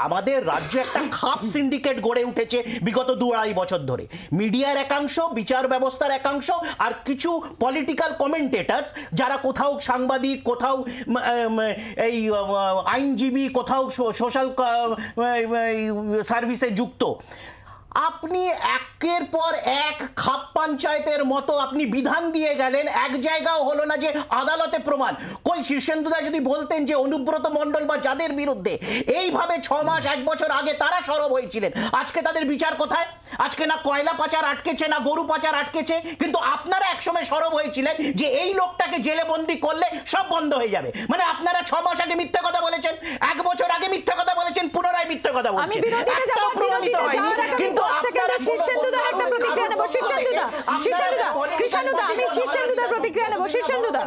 আমাদের রাজ্যে একটা খাপ সিন্ডিকেট গড়ে উঠেছে বিগত 2-2.5 বছর ধরে। মিডিয়ার একাংশ, বিচার ব্যবস্থার একাংশ, আর কিছু পলিটিক্যাল কমেন্টেটার্স যারা কোথাও সাংবাদিক, কোথাও এই আইনজীবী, কোথাও সোশ্যাল সার্ভিসে যুক্ত। আপনি একের পর এক খাপ পঞ্চায়েতের মতো আপনি বিধান দিয়ে গেলেন, এক জায়গাও হলো না যে আদালতে প্রমাণ। কই শীর্ষেন্দুদা যদি বলতেন যে অনুব্রত মণ্ডল বা যাদের বিরুদ্ধে এইভাবে 6 মাস 1 বছর আগে তারা সরব হয়েছিলেন, আজকে তাদের বিচার কোথায়? আজকে না কয়লা পাচার আটকেছে, না গরু পাচার আটকেছে, কিন্তু আপনারা একসময় সরব হয়েছিলেন যে এই লোকটাকে জেলে বন্দি করলে সব বন্ধ হয়ে যাবে। মানে আপনারা 6 মাস আগে মিথ্যা কথা বলেছেন, 1 বছর আগে মিথ্যা কথা বলেছেন, পুনরায় মিথ্যা কথা বলছেন, একটাও প্রমাণিত হয়নি। কিন্তু আপনারা শীর্ষেন্দুদার একটা প্রতিক্রিয়া নেব। শীর্ষেন্দুদা আমি শীর্ষেন্দুদার প্রতিক্রিয়া নেব। শীর্ষেন্দুদা,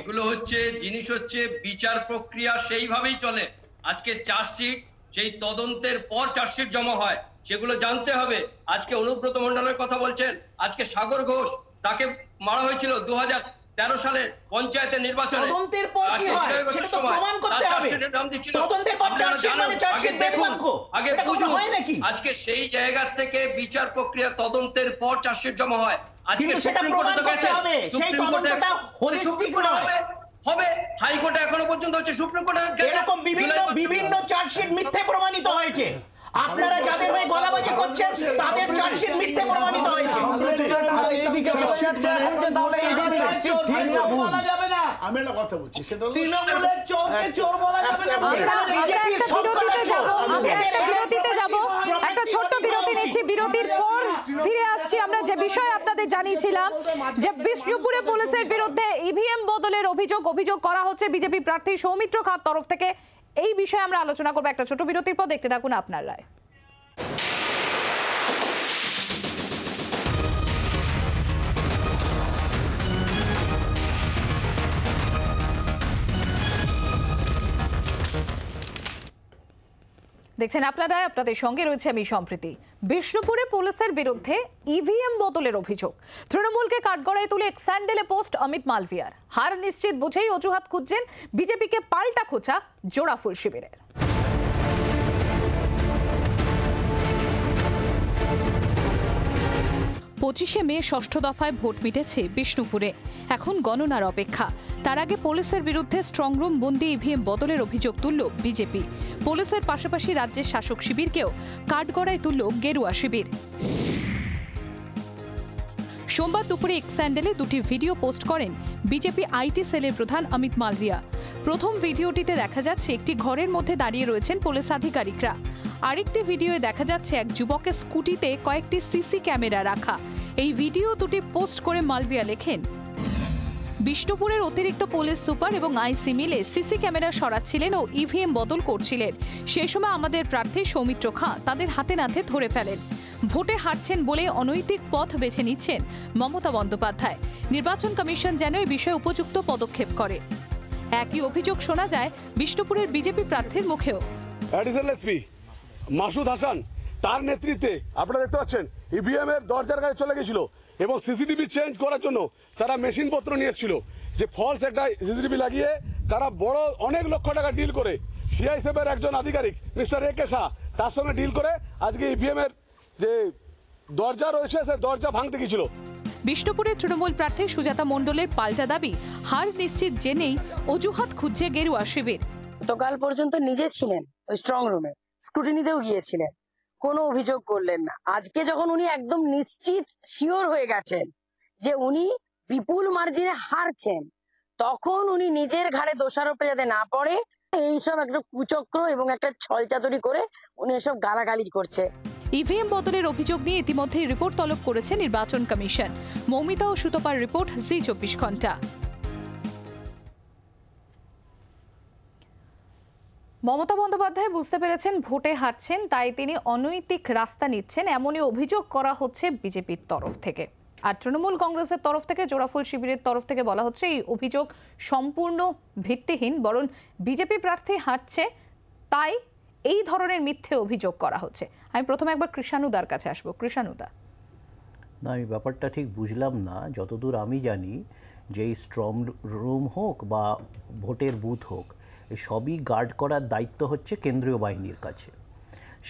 এগুলো হচ্ছে জিনিস হচ্ছে বিচার প্রক্রিয়া সেইভাবেই চলে। আজকে চার্জশিট, সেই তদন্তের পর চার্জশিট জমা হয়, সেগুলো জানতে হবে। আজকে অনুব্রত মণ্ডলের কথা বলছেন, আজকে সাগর ঘোষ তাকে মারা হয়েছিল 2013 সালের পঞ্চায়েতের নির্বাচনে। তদন্তের পর কি হয় সেটা তো প্রমাণ করতে হবে। তদন্তের পর চার্জশিট মানে চার্জশিট বেরবাক্য, আগে বুঝুন আজকে সেই জায়গা থেকে বিচার প্রক্রিয়া তদন্তের পর চার্জশিট জমা হয়। আজকে সুপ্রিম কোর্টে তো গেছে, সেই তদন্তটা হোলিস্টিক নয়, হবে হাইকোর্টে এখনো পর্যন্ত হচ্ছে, সুপ্রিম কোর্টে গেছে। এরকম বিভিন্ন চার্জশিট মিথ্যে প্রমাণিত হয়েছে। আপনারা যাদের হয়ে গলাবাজি করছেন তাদের চার্জশিট মিথ্যে প্রমাণিত হয়েছে। আমি একটা কথা বলছি, সেটা হলো বিরতিতে যাব, একটা ছোট্ট বিরতি নিচ্ছি। বিরতির পর ফিরে আসছি। আমরা যে বিষয় আপনাদের জানিয়েছিলাম যে বিষ্ণুপুরে পুলিশের বিরুদ্ধে ইভিএম বদলের অভিযোগ করা হচ্ছে বিজেপি প্রার্থী সৌমিত্র খাঁর তরফ থেকে। এই বিষয়ে আমরা আলোচনা করবো একটা ছোট বিরতির পর। দেখতে থাকুন আপনার রায়। দেখছেন আপনারা, আপনাদের সঙ্গে রয়েছে আমি সম্প্রীতি। বিষ্ণুপুরে পুলিশের বিরুদ্ধে ইভিএম বদলের অভিযোগ। তৃণমূলকে কাঠগড়ায় তুলে এক স্যান্ডেলে পোস্ট অমিত মালভিয়ার। হার নিশ্চিত বুঝেই অজুহাত খুঁজছেন বিজেপিকে পাল্টা খোঁচা জোড়াফুল শিবিরের। 25শে মে ষষ্ঠ দফায় ভোট মিটেছে বিষ্ণুপুরে। এখন গণনার অপেক্ষা। তার আগে পুলিশের বিরুদ্ধে স্ট্রংরুম বন্দি ইভিএম বদলের অভিযোগ তুলল বিজেপি। পুলিশের পাশাপাশি রাজ্যের শাসক শিবিরকেও কাঠগড়ায় তুলল গেরুয়া শিবির। সোমবার দুপুরে এক স্যান্ডেলে 2টি ভিডিও পোস্ট করেন বিজেপি আইটি সেলের প্রধান অমিত মালভিয়া। প্রথম ভিডিওটিতে দেখা যাচ্ছে একটি ঘরের মধ্যে দাঁড়িয়ে রয়েছেন পুলিশ আধিকারিকরা। আরেকটি ভিডিওয়ে দেখা যাচ্ছে এক যুবকের স্কুটিতে কয়েকটি সিসি ক্যামেরা রাখা। এই ভিডিও দুটি পোস্ট করে মালভিয়া লেখেন, বিষ্ণুপুরের অতিরিক্ত পুলিশ সুপার এবং আইসি মিলে সিসি ক্যামেরা সরাচ্ছিলেন ও ইভিএম বদল করছিলেন। সেই সময় আমাদের প্রার্থী সৌমিত্র খাঁ তাদের হাতে নাতে ধরে ফেলেন। ভোটে হারছেন বলে অনৈতিক পথ বেছে নিচ্ছেন মমতা বন্দ্যোপাধ্যায়। নির্বাচন কমিশন যেন এই বিষয়ে উপযুক্ত পদক্ষেপ করে। একই অভিযোগ শোনা যায় বিষ্ণুপুরের বিজেপি প্রার্থীর মুখেও। অ্যাডিশনাল এসপি মাসুদ হাসান তার নেতৃত্বে আপনারা দেখতে পাচ্ছেন ইভিএম এর দরজার কাছে চলে গেছিল এবং সিসিটিভি চেঞ্জ করার জন্য তারা মেশিনপত্র নিয়ে এসেছিল, যে ফলস একটা সিসিটিভি লাগিয়ে তারা বড় অনেক লক্ষ টাকা ডিল করে সিআইএসএফ এর একজন আধিকারিক মিস্টার একে শাহ তার সঙ্গে ডিল করে আজকে ইভিএম এর যে দরজা রয়েছে সে দরজা ভাঙতে গিয়েছিল। বিষ্ণুপুরের তৃণমূল প্রার্থী সুজাতা মণ্ডলের পাল্টা দাবি, হার নিশ্চিত জেনেই অজুহাত খুঁজছে গেরুয়া শিবির। গতকাল পর্যন্ত নিজে ছিলেন ওই স্ট্রং রুমে, স্ক্রুটিনিতেও গিয়েছিলেন, কোনো অভিযোগ করলেন না। আজকে যখন উনি একদম নিশ্চিত শিওর হয়ে গেছেন যে উনি বিপুল মার্জিনে হারছেন, তখন উনি নিজের ঘাড়ে দোষারোপে যাতে না পড়ে এইসব একটা কুচক্র এবং একটা ছলচাতুরি করে উনি এসব গালাগালি করছে। ইভিএম বদলের অভিযোগ নিয়ে ইতিমধ্যেই রিপোর্ট তলব করেছে নির্বাচন কমিশন। মৌমিতা ও সুতপার রিপোর্ট, জি 24 ঘন্টা। মমতা বন্দ্যোপাধ্যায় বুঝতে পেরেছেন ভোটে হারছেন, তাই তিনি অনৈতিক রাস্তা নিচ্ছেন, এমনই অভিযোগ করা হচ্ছে বিজেপির তরফ থেকে। আর তৃণমূল কংগ্রেসের তরফ থেকে, জোড়াফুল শিবিরের তরফ থেকে বলা হচ্ছে এই অভিযোগ সম্পূর্ণ ভিত্তিহীন, বরং বিজেপি প্রার্থী হারছে তাই এই ধরনের মিথ্যে অভিযোগ করা হচ্ছে। আমি প্রথমে একবার কৃষাণুদার কাছে আসবো। কৃষাণুদা, না আমি ব্যাপারটা ঠিক বুঝলাম না। যতদূর আমি জানি যে এই স্ট্রং রুম হোক বা ভোটের বুথ হোক, এই সবই গার্ড করার দায়িত্ব হচ্ছে কেন্দ্রীয় বাহিনীর কাছে।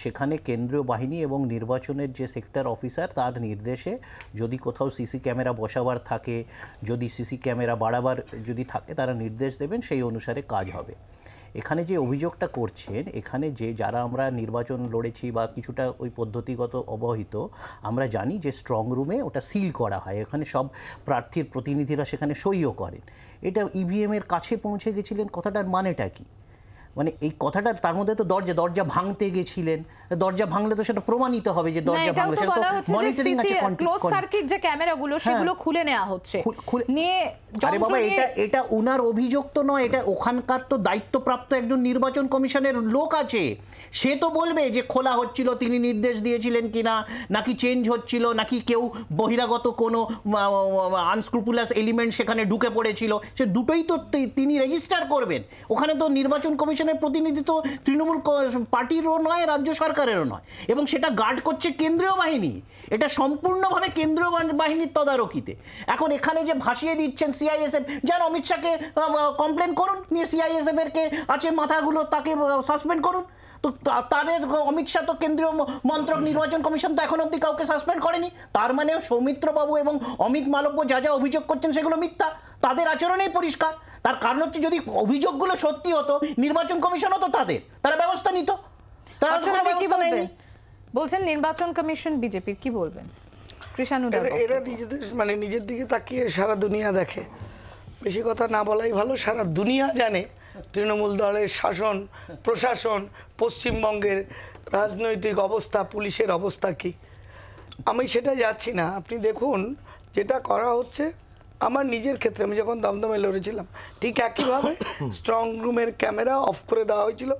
সেখানে কেন্দ্রীয় বাহিনী এবং নির্বাচনের যে সেক্টর অফিসার তার নির্দেশে যদি কোথাও সিসি ক্যামেরা বসাবার থাকে, যদি সিসি ক্যামেরা বাড়াবার যদি থাকে, তারা নির্দেশ দেবেন, সেই অনুসারে কাজ হবে। এখানে যে অভিযোগটা করছেন, এখানে যে যারা আমরা নির্বাচন লড়েছি বা কিছুটা ওই পদ্ধতিগত অবহিত, আমরা জানি যে স্ট্রং রুমে ওটা সিল করা হয়, এখানে সব প্রার্থীর প্রতিনিধিরা সেখানে সইও করেন। এটা ইভিএমের কাছে পৌঁছে গেছিলেন, কথাটার মানেটা কি? মানে এই কথাটা, তার মধ্যে তো দরজা ভাঙতে গেছিলেন, দরজা ভাঙলে তো সেটা প্রমাণিত হবে যে দরজা ভাঙলে, সেটা তো মনিটরিং আছে, ক্লোজ সার্কিট যে ক্যামেরাগুলো সেগুলো খুলে নেওয়া হচ্ছে নিয়ে। আরে বাবা, এটা উনার অভিযোগ তো নয়, এটা ওখানকার তো দায়িত্বপ্রাপ্ত একজন নির্বাচন কমিশনের লোক আছে, সে তো বলবে যে খোলা হচ্ছিল, তিনি নির্দেশ দিয়েছিলেন কিনা, নাকি চেঞ্জ হচ্ছিল, নাকি কেউ বহিরাগত কোনো আনস্ক্রুপুলাস এলিমেন্ট সেখানে ঢুকে পড়েছিল, সে দুটোই তো তিনি রেজিস্টার করবেন। ওখানে তো নির্বাচন কমিশনের প্রতিনিধি তো তৃণমূল পার্টিরও নয়, রাজ্য সরকারেরও নয়, এবং সেটা গার্ড করছে কেন্দ্রীয় বাহিনী, এটা সম্পূর্ণভাবে কেন্দ্রীয় বাহিনীর তদারকিতে। এখন এখানে যে ভাসিয়ে দিচ্ছেন সিআইএসএফ, যেন অমিত শাহকে কমপ্লেন করুন, নিয়ে সিআইএসএফ এর কে আছে মাথাগুলো তাকে সাসপেন্ড করুন। তো তাদের অমিত শাহ তো কেন্দ্রীয় মন্ত্রক, নির্বাচন কমিশন তো এখন অব্দি কাউকে সাসপেন্ড করেনি। তার মানে সৌমিত্র বাবু এবং অমিত মালব্য যা যা অভিযোগ করছেন সেগুলো মিথ্যা, তাদের আচরণেই পরিষ্কার। তার কারণ হচ্ছে যদি অভিযোগগুলো সত্যি হতো, নির্বাচন কমিশনও তো তারা ব্যবস্থা নিত, তারা কোনো ব্যবস্থা নেয়নি। বলছেন নির্বাচন কমিশন বিজেপির, কি বলবেন? এরা নিজেদের মানে নিজের দিকে তাকিয়ে সারা দুনিয়া দেখে, বেশি কথা না বলাই ভালো। সারা দুনিয়া জানে তৃণমূল দলের শাসন প্রশাসন, পশ্চিমবঙ্গের রাজনৈতিক অবস্থা, পুলিশের অবস্থা কি। আমি সেটা যাচ্ছি না, আপনি দেখুন যেটা করা হচ্ছে। আমার নিজের ক্ষেত্রে আমি যখন দমদমে লড়েছিলাম, ঠিক একইভাবে স্ট্রং রুমের ক্যামেরা অফ করে দেওয়া হয়েছিল।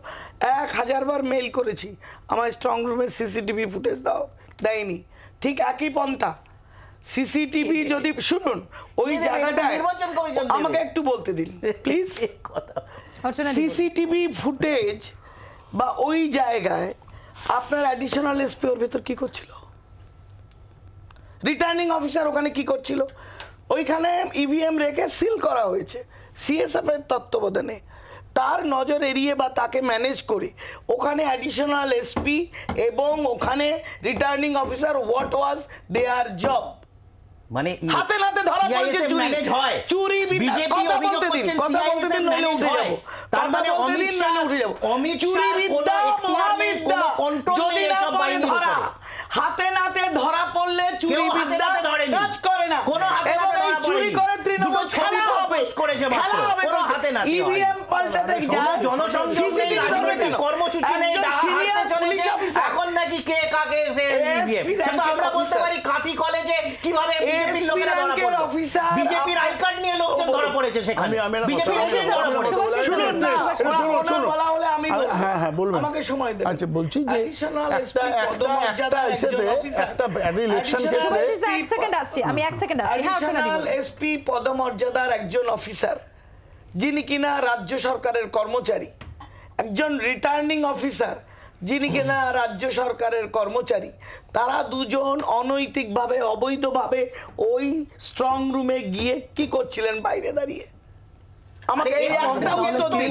1000 বার মেইল করেছি, আমার স্ট্রং রুমের সিসিটিভি ফুটেজ দেয়নি। ঠিক একই পন্থা সিসিটিভি যদি শুনুন ওই জায়গাটায়, আমাকে একটু বলতে দিন প্লিজ। সিসিটিভি ফুটেজ বা ওই জায়গায় আপনার অ্যাডিশনাল এসপি ওর ভেতর কি করছিল, রিটার্নিং অফিসার ওখানে কি করছিল? ওইখানে ইভিএম রেখে সিল করা হয়েছে সিএসএফ এর তত্ত্বাবধানে। তার নজর এড়িয়ে বা তাকে ম্যানেজ করে ওখানে অ্যাডিশনাল এসপি এবং ওখানে returning officer, what was there job? মানে হাতে নাতে ধরা পড়ছে ম্যানেজ হয়, চুরি বিজেপি অভিযোগ করছেন সিআইএসএফ ম্যানেজ হয়। তার মানে অমিত শাহ কোনো এখতিয়ার নেই, কোনো কন্ট্রোল নেই এসব বাহিনীর উপরে। হাতে নাতে ধরা পড়লে চুরি বিদ্যা কাজ করে না, কোনো হাতে নাতে ধরা চুরি করে তৃণমূল ছবি পোস্ট করেছে মাত্র, কোনো হাতে নাতে ইভিএম পাল্টাতে যায়, জনসংযোগ নেই, রাজনৈতিক কর্মসূচি নেই, হাতে চলেছে এখন নাকি কে কাকে ইভিএম। সেটা আমরা বলতে পারি কাঁথি কলেজে কিভাবে বিজেপির লোকেরা ধরা পড়লো, বিজেপির আই কার্ড নিয়ে লোকজন ধরা পড়েছে সেখানে, বিজেপির এজেন্ট ধরা পড়েছে। শুনুন বলা হলে আমি হ্যাঁ হ্যাঁ বলবেন, আমাকে সময় দেন। আচ্ছা বলছি যে এসপি পদমর্যাদার একজন অফিসার, যিনি কিনা রাজ্য সরকারের কর্মচারী, একজন রিটার্নিং অফিসার যিনি কিনা রাজ্য সরকারের কর্মচারী, তারা দুজন অনৈতিকভাবে অবৈধভাবে ওই স্ট্রং রুমে গিয়ে কি করছিলেন বাইরে দাঁড়িয়ে? আমাকে এই একটা উত্তর দিন।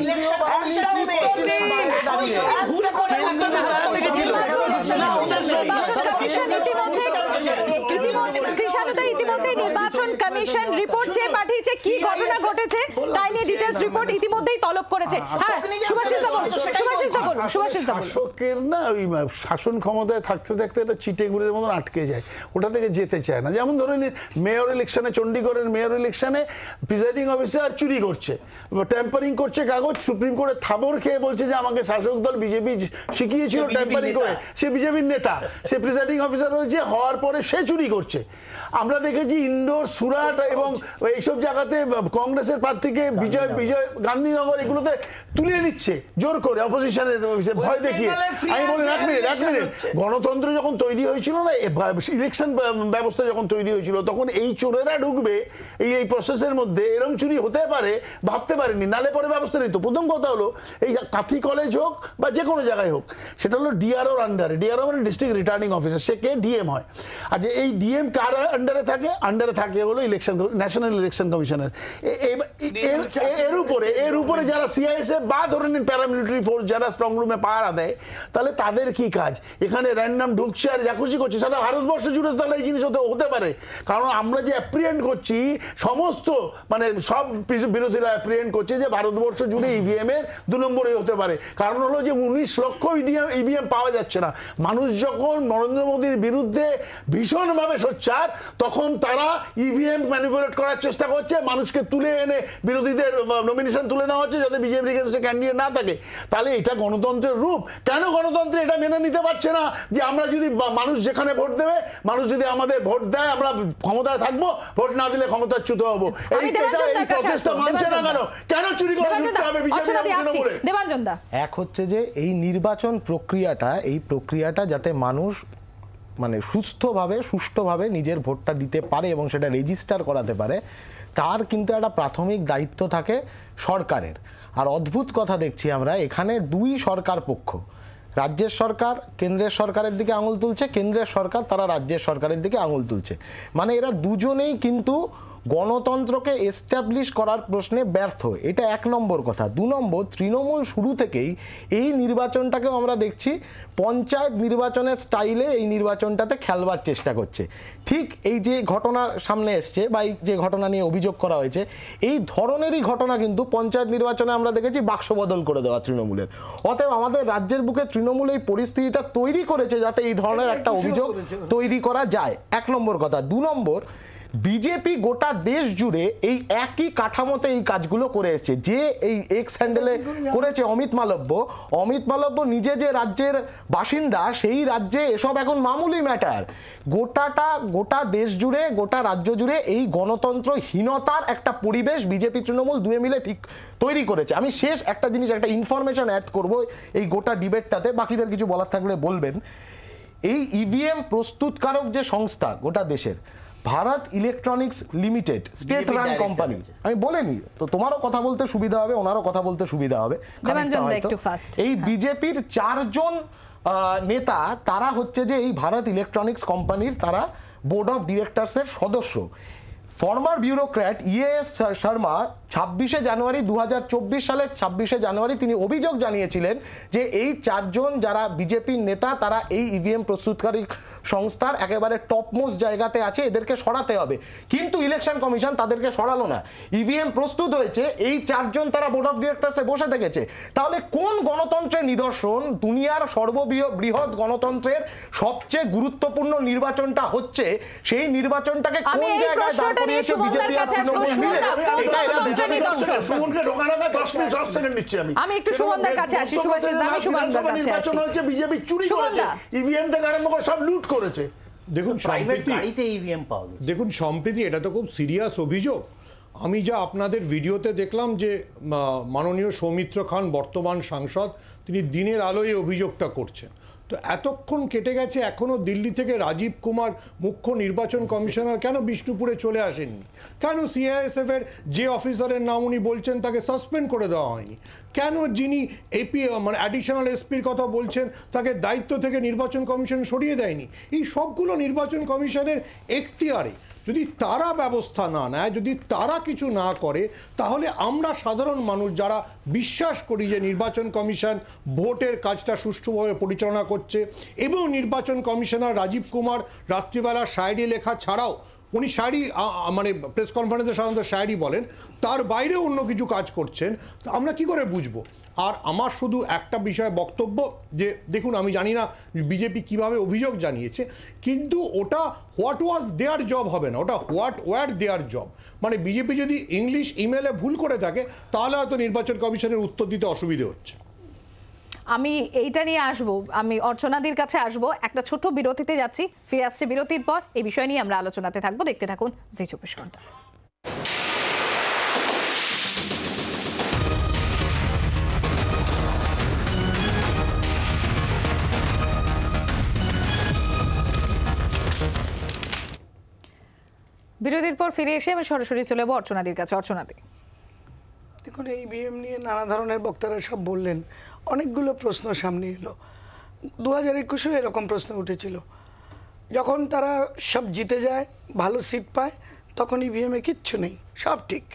ইতিমধ্যে নির্বাচন কমিশন রিপোর্ট চেয়ে পাঠিয়েছে, কি ঘটনা ঘটেছে তাই নিয়ে ডিটেইলস রিপোর্ট ইতিমধ্যেই তলব করেছে। হ্যাঁ শাসকের না ওই শাসন ক্ষমতায় থাকতে থাকতে এটা চিটেগুড়ের মতন আটকে যায়, ওটা থেকে যেতে চায় না। যেমন ধরে নিন মেয়র ইলেকশনে, চণ্ডীগড়ের মেয়র ইলেকশনে প্রিসাইডিং অফিসার চুরি করছে, ট্যাম্পারিং করছে কাগজ, সুপ্রিম কোর্টে থাবর খেয়ে বলছে যে আমাকে শাসক দল বিজেপি শিখিয়েছিল ট্যাম্পারিং করে, সে বিজেপির নেতা, সে প্রিসাইডিং অফিসার হয়েছে, হওয়ার পরে সে চুরি করছে। আমরা দেখেছি ইন্দোর, সুরাট এবং এইসব জায়গাতে কংগ্রেসের প্রার্থীকে বিজয় গান্ধীনগর এগুলোতে তুলে নিচ্ছে জোর করে অপোজিশনের ভয় দেখিয়ে। আমি বলি এক মিনিট, গণতন্ত্র যখন তৈরি হয়েছিল না, ইলেকশন ব্যবস্থা যখন তৈরি হয়েছিল, তখন এই চোরেরা ঢুকবে এই প্রসেসের মধ্যে, এরকম চুরি হতে পারে ভাবতে পারেনি, নালে পরে ব্যবস্থা নিত। প্রথম কথা হলো এই কাঁথি কলেজ হোক বা যে কোনো জায়গায় হোক, সেটা হলো ডিআরওর আন্ডারে। ডিআরও মানে ডিস্ট্রিক্ট রিটার্নিং অফিসার, সে কে? ডিএম হয়। আচ্ছা এই ডিএম কার আন্ডারে থাকে? আন্ডারে থাকে হলো ইলেকশন, ন্যাশনাল ইলেকশন কমিশনের। এর উপরে যারা সিআইএসএফ বা ধরে নিন প্যারামিলিটারি ফোর্স যারা স্ট্রং রুমে পাহারা দেয়, তাহলে তাদের কি কাজ? এখানে র্যান্ডাম ঢুকছে আর যা খুশি করছে, সারা ভারতবর্ষ জুড়ে তাহলে এই জিনিস হতে পারে। কারণ আমরা যে অ্যাপ্রিহেন্ড করছি, সমস্ত মানে সব বিরোধীরা অ্যাপ্রিহেন্ড করছে যে ভারতবর্ষ জুড়ে ইভিএম এর 2 নম্বরে হতে পারে। কারণ হলো যে 19 লক্ষ ইভিএম পাওয়া যাচ্ছে না। মানুষ যখন নরেন্দ্র মোদীর বিরুদ্ধে ভীষণভাবে সোচ্চার, তখন তারা ইভিএম ম্যানিপুলেট করার চেষ্টা করছে, মানুষকে তুলে এনে বিরোধীদের নমিনেশন তুলে নেওয়া হচ্ছে যাতে বিজেপির কাছে ক্যান্ডিডেট না থাকে। তাহলে এটা গণতন্ত্রের রূপ? কেন গণতন্ত্র এটা মেনে নিতে পারছে না যে আমরা যদি মানুষ যেখানে ভোট দেবে, মানুষ যদি আমাদের ভোট দেয় আমরা ক্ষমতায় থাকবো, ভোট না দিলে ক্ষমতাচ্যুত হবো? এই প্রচেষ্টা মানছে না কেন? কেন চুরি করে জিততে হবে বিজেপি? এক হচ্ছে যে এই নির্বাচন প্রক্রিয়াটা, এই প্রক্রিয়াটা যাতে মানুষ মানে সুষ্ঠুভাবে নিজের ভোটটা দিতে পারে এবং সেটা রেজিস্টার করাতে পারে, তার কিন্তু একটা প্রাথমিক দায়িত্ব থাকে সরকারের। আর অদ্ভুত কথা দেখছি আমরা এখানে, 2 সরকার পক্ষ, রাজ্যের সরকার কেন্দ্রের সরকারের দিকে আঙুল তুলছে, কেন্দ্রের সরকার তারা রাজ্যের সরকারের দিকে আঙুল তুলছে। মানে এরা দুজনেই কিন্তু গণতন্ত্রকে এস্টাবলিশ করার প্রশ্নে ব্যর্থ। এটা 1 নম্বর কথা। 2 নম্বর, তৃণমূল শুরু থেকেই এই নির্বাচনটাকেও আমরা দেখছি পঞ্চায়েত নির্বাচনের স্টাইলে এই নির্বাচনটাতে খেলবার চেষ্টা করছে। ঠিক এই যে ঘটনা সামনে এসছে বা এই যে ঘটনা নিয়ে অভিযোগ করা হয়েছে, এই ধরনেরই ঘটনা কিন্তু পঞ্চায়েত নির্বাচনে আমরা দেখেছি বাক্স বদল করে দেওয়া তৃণমূলের। অতএব আমাদের রাজ্যের বুকে তৃণমূল এই পরিস্থিতিটা তৈরি করেছে যাতে এই ধরনের একটা অভিযোগ তৈরি করা যায়। 1 নম্বর কথা। 2 নম্বর, বিজেপি গোটা দেশ জুড়ে এই একই কাঠামোতে এই কাজগুলো করে এসছে। যে এই এক্স হ্যান্ডেলে করেছে অমিত মালব্য নিজে যে রাজ্যের বাসিন্দা, সেই রাজ্যে এসব এখন মামুলি ম্যাটার। গোটা দেশ জুড়ে, গোটা রাজ্য জুড়ে এই গণতন্ত্রহীনতার একটা পরিবেশ বিজেপি তৃণমূল দুয়ে মিলে ঠিক তৈরি করেছে। আমি শেষ একটা জিনিস, একটা ইনফরমেশন অ্যাড করব এই গোটা ডিবেটটাতে, বাকিদের কিছু বলার থাকলে বলবেন। এই ইভিএম প্রস্তুতকারক যে সংস্থা গোটা দেশের, Bharat electronics limited, state run company, আমি বলিনি তো, তোমারও কথা বলতে সুবিধা হবে, ওনারও কথা বলতে সুবিধা হবে। এই বিজেপির 4 জন নেতা, তারা হচ্ছে যে এই ভারত ইলেকট্রনিক্স কোম্পানির তারা বোর্ড অফ ডিরেক্টরসের সদস্য। ফর্মার ব্যুরোক্র্যাট ইএএস শর্মা 26শে জানুয়ারি 2024 সালের 26শে জানুয়ারি তিনি অভিযোগ জানিয়েছিলেন যে এই 4 জন যারা বিজেপির নেতা, তারা এই ইভিএম প্রস্তুতকারী সংস্থার একেবারে টপমোস্ট জায়গাতে আছে, এদেরকে সরাতে হবে। কিন্তু ইলেকশন কমিশন তাদেরকে সরালো না। ইভিএম প্রস্তুত হয়েছে, এই 4 জন তারা বোর্ড অফ ডিরেক্টরসে বসে থেকেছে। তাহলে কোন গণতন্ত্রের নিদর্শন? দুনিয়ার সর্ববৃহৎ গণতন্ত্রের সবচেয়ে গুরুত্বপূর্ণ নির্বাচনটা হচ্ছে, সেই নির্বাচনটাকে কোন জায়গায় দাঁড় করিয়েছে বিজেপি আর তৃণমূল মিলে? সুমনকে ঢোকানো 10 সেকেন্ড নিচ্ছি আমি একটু সুমনদের কাছে আসি। সুভাষিস, নির্বাচন হচ্ছে বিজেপি চুরি করেছে, ইভিএম থেকে আরম্ভ করে সব লুট করেছে। দেখুন সম্প্রীতি এটা তো খুব সিরিয়াস অভিযোগ। আমি যা আপনাদের ভিডিওতে দেখলাম যে মাননীয় সৌমিত্র খান বর্তমান সাংসদ, তিনি দিনের আলোয় অভিযোগটা করছেন। তো এতক্ষণ কেটে গেছে, এখনও দিল্লি থেকে রাজীব কুমার মুখ্য নির্বাচন কমিশনার কেন বিষ্ণুপুরে চলে আসেননি? কেন সিআইএসএফ এর যে অফিসারের নাম উনি বলছেন তাকে সাসপেন্ড করে দেওয়া হয়নি? কেন যিনি এপি মানে অ্যাডিশনাল এসপির কথা বলছেন তাকে দায়িত্ব থেকে নির্বাচন কমিশন সরিয়ে দেয়নি? এই সবগুলো নির্বাচন কমিশনের এখতিয়ারে। যদি তারা ব্যবস্থা না নেয়, যদি তারা কিছু না করে, তাহলে আমরা সাধারণ মানুষ যারা বিশ্বাস করি যে নির্বাচন কমিশন ভোটের কাজটা সুষ্ঠুভাবে পরিচালনা করছে, এবং নির্বাচন কমিশনার রাজীব কুমার রাত্রিবেলা শায়রি লেখা ছাড়াও, উনি শায়রি মানে প্রেস কনফারেন্সে সাধারণত শায়রি বলেন, তার বাইরে অন্য কিছু কাজ করছেন, তো আমরা কি করে বুঝবো? আর আমার শুধু একটা বিষয়ে বক্তব্য যে দেখুন, আমি জানি না বিজেপি কিভাবে অভিযোগ জানিয়েছে, কিন্তু ওটা হোয়াট ওয়াজ দেয়ার জব হবে না, ওটা হোয়াট ওয়ার দেয়ার জব। মানে বিজেপি যদি ইংলিশ ইমেলে ভুল করে থাকে, তাহলে হয়তো নির্বাচন কমিশনের উত্তর দিতে অসুবিধে হচ্ছে। আমি এইটা নিয়ে আসবো, আমি অর্চনাদির কাছে আসবো। একটা ছোট বিরতিতে যাচ্ছি, ফিরে আসছে বিরতির পর। এই বিষয় নিয়ে আমরা আলোচনাতে থাকবো, দেখতে থাকুন জি 24 ঘন্টা। বিরতির পর ফিরে এসে আমি সরাসরি চলে যাবো অর্চনাদির কাছে। অর্চনাদি, দেখুন এই ইভিএম নিয়ে নানা ধরনের বক্তারা সব বললেন, অনেকগুলো প্রশ্ন সামনে এলো। 2021-এও এরকম প্রশ্ন উঠেছিল, যখন তারা সব জিতে যায়, ভালো সিট পায়, তখন ইভিএমে কিচ্ছু নেই, সব ঠিক,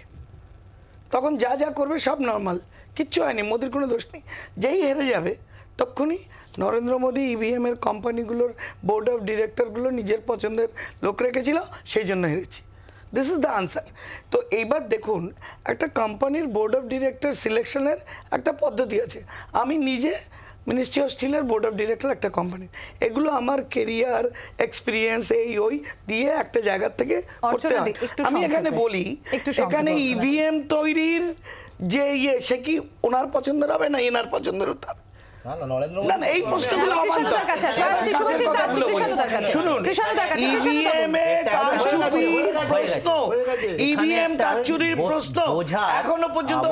তখন যা যা করবে সব নর্মাল, কিচ্ছু হয়নি, মোদির কোনো দোষ নেই। যেই হেরে যাবে তখনই নরেন্দ্র মোদী ইভিএম এর কোম্পানিগুলোর বোর্ড অফ ডিরেক্টরগুলো নিজের পছন্দের লোক রেখেছিল, সেই জন্য হেরেছি। This is the answer. তো এইবার দেখুন, একটা কোম্পানির বোর্ড অফ ডিরেক্টর সিলেকশনের একটা পদ্ধতি আছে। আমি নিজে মিনিস্ট্রি অফ স্টিলের বোর্ড অফ ডিরেক্টর একটা কোম্পানি, এগুলো আমার কেরিয়ার এক্সপিরিয়েন্স এই ওই দিয়ে একটা জায়গা থেকে করতে হয়। আমি এখানে বলি, এখানে ইভিএম তৈরির যে সে কি ওনার পছন্দের হবে না এনার পছন্দের হতে হবে? এই প্রশ্নগুলো শুনুন, ইভিএম কারচুপির প্রশ্ন এখনো পর্যন্ত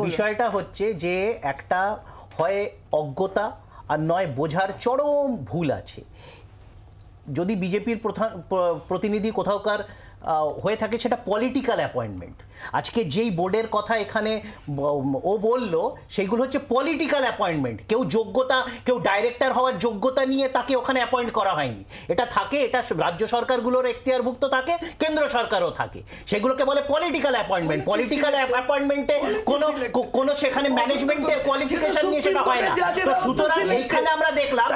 বিষয়টা হচ্ছে যে একটা হয় অজ্ঞতা আর নয় বোঝার চরম ভুল আছে। যদি বিজেপির প্রতিনিধি কোথাওকার হয়ে থাকে সেটা পলিটিক্যাল অ্যাপয়েন্টমেন্ট। আজকে যেই বোর্ডের কথা এখানে ও বলল সেগুলো হচ্ছে পলিটিক্যাল অ্যাপয়েন্টমেন্ট। কেউ যোগ্যতা, কেউ ডাইরেক্টর হওয়ার যোগ্যতা নিয়ে তাকে ওখানে অ্যাপয়েন্ট করা হয়নি। এটা থাকে, এটা রাজ্য সরকারগুলোর এখতিয়ারভুক্ত থাকে, কেন্দ্র সরকারও থাকে, সেগুলোকে বলে পলিটিক্যাল অ্যাপয়েন্টমেন্ট। পলিটিক্যাল অ্যাপয়েন্টমেন্টে কোনো সেখানে ম্যানেজমেন্টের কোয়ালিফিকেশন নিয়ে সেটা হয় না। তো সুতরাং এইখানে আমরা দেখলাম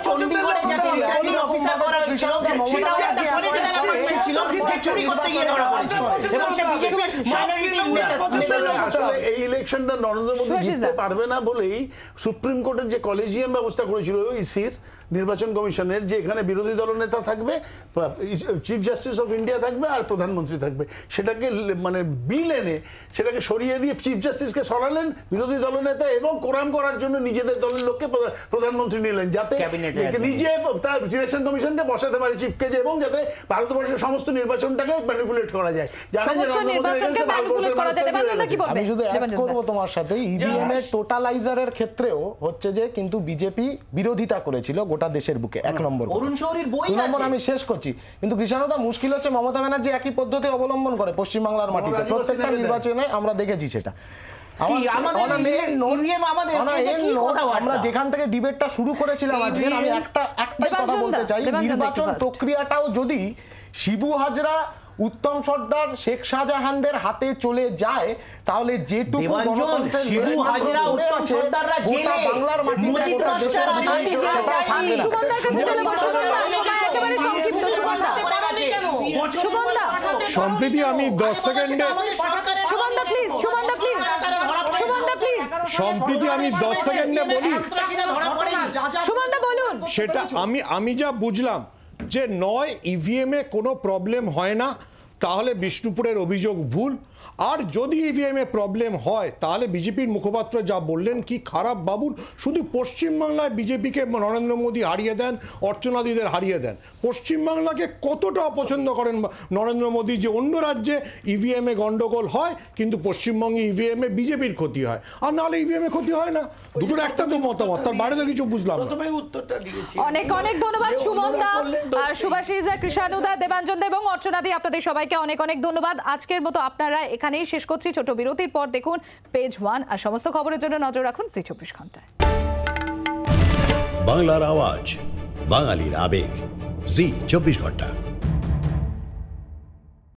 চণ্ডীগড়ে যাকে রিটার্নিং অফিসার করা হয়েছিল সেটাও একটা পলিটিক্যাল অ্যাপয়েন্টমেন্ট ছিল, যে চুরি করতে গিয়ে ধরা পড়েছিল এবং সে বিজেপির মাইনরিটি নেতা। আসলে এই ইলেকশনটা নরেন্দ্র মোদী জিততে পারবে না বলেই সুপ্রিম কোর্টের যে কলেজিয়াম ব্যবস্থা করেছিল ইসির নির্বাচন কমিশনের, যে এখানে বিরোধী দলনেতা থাকবে, চিফ জাস্টিস অফ ইন্ডিয়া থাকবে আর প্রধানমন্ত্রী থাকবে, সেটাকে মানে বিল এনে সেটাকে সরিয়ে দিয়ে চিফ জাস্টিসকে সরালেন, বিরোধী দলনেতা এবং কোরাম করার জন্য নিজেদের দলের লোককে প্রধানমন্ত্রী নিলেন, যাতে নিজে তার ইলেকশন কমিশনকে বসাতে পারে চিফকে, এবং যাতে ভারতবর্ষের সমস্ত নির্বাচনটাকে ম্যানিপুলেট করা যায়। জানেন যে আমি শুধু অ্যাড করবো তোমার সাথে, ইভিএম এর টোটালাইজারের ক্ষেত্রেও হচ্ছে যে কিন্তু বিজেপি বিরোধিতা করেছিল গোটা দেশের বুকে। এক নম্বর। আমি শেষ করছি, কিন্তু কৃষ্ণদা মুশকিল হচ্ছে মমতা ব্যানার্জি একই পদ্ধতি অবলম্বন করে পশ্চিমবাংলার মাটিতে প্রত্যেকটা নির্বাচনে, আমরা দেখেছি সেটা। আমরা যেখান থেকে ডিবেটটা শুরু করেছিলাম আজকে, আমি একটাই কথা বলতে চাই, নির্বাচন প্রক্রিয়াটাও যদি শিবু হাজরা, উত্তম সর্দার, শেখ শাহজাহানদের হাতে চলে যায়, তাহলে যেটুকু বাংলার সম্প্রীতি আমি 10 সেকেন্ডে বলি, সেটা আমি যা বুঝলাম যে নয় ইভিএম এ কোনো প্রবলেম হয় না, তাহলে বিষ্ণুপুরের অভিযোগ ভুল। আর যদি ইভিএম এ প্রবলেম হয় তাহলে বিজেপির মুখপাত্র যা বললেন কি খারাপ বাবুল। শুধু পশ্চিমবাংলায় বিজেপিকে নরেন্দ্র মোদী হারিয়ে দেন, অর্চনাদিদের হারিয়ে দেন। পশ্চিমবাংলাকে কতটা অপছন্দ করেন নরেন্দ্র মোদী যে অন্য রাজ্যে ইভিএম এ গন্ডগোল হয় কিন্তু পশ্চিমবঙ্গে ইভিএম এ বিজেপির ক্ষতি হয়, আর নাহলে ইভিএম এ ক্ষতি হয় না। দুটোর একটা তো মতামত, তার বাইরে তো কিছু বুঝলাম না। অনেক অনেক ধন্যবাদ সুমন দা, সুভাষিস দা, কৃষাণু দা, দেবাঞ্জন দা এবং অর্চনা দি, আপনাদের সবাইকে অনেক অনেক ধন্যবাদ। আজকের মতো আপনারা এখানেই শেষ করছি। ছোট বিরতির পর দেখুন পেজ 1 আর সমস্ত খবরের জন্য নজর রাখুন জি 24 ঘন্টায়। বাংলার আওয়াজ, বাঙালির আবেগ, জি 24 ঘন্টা।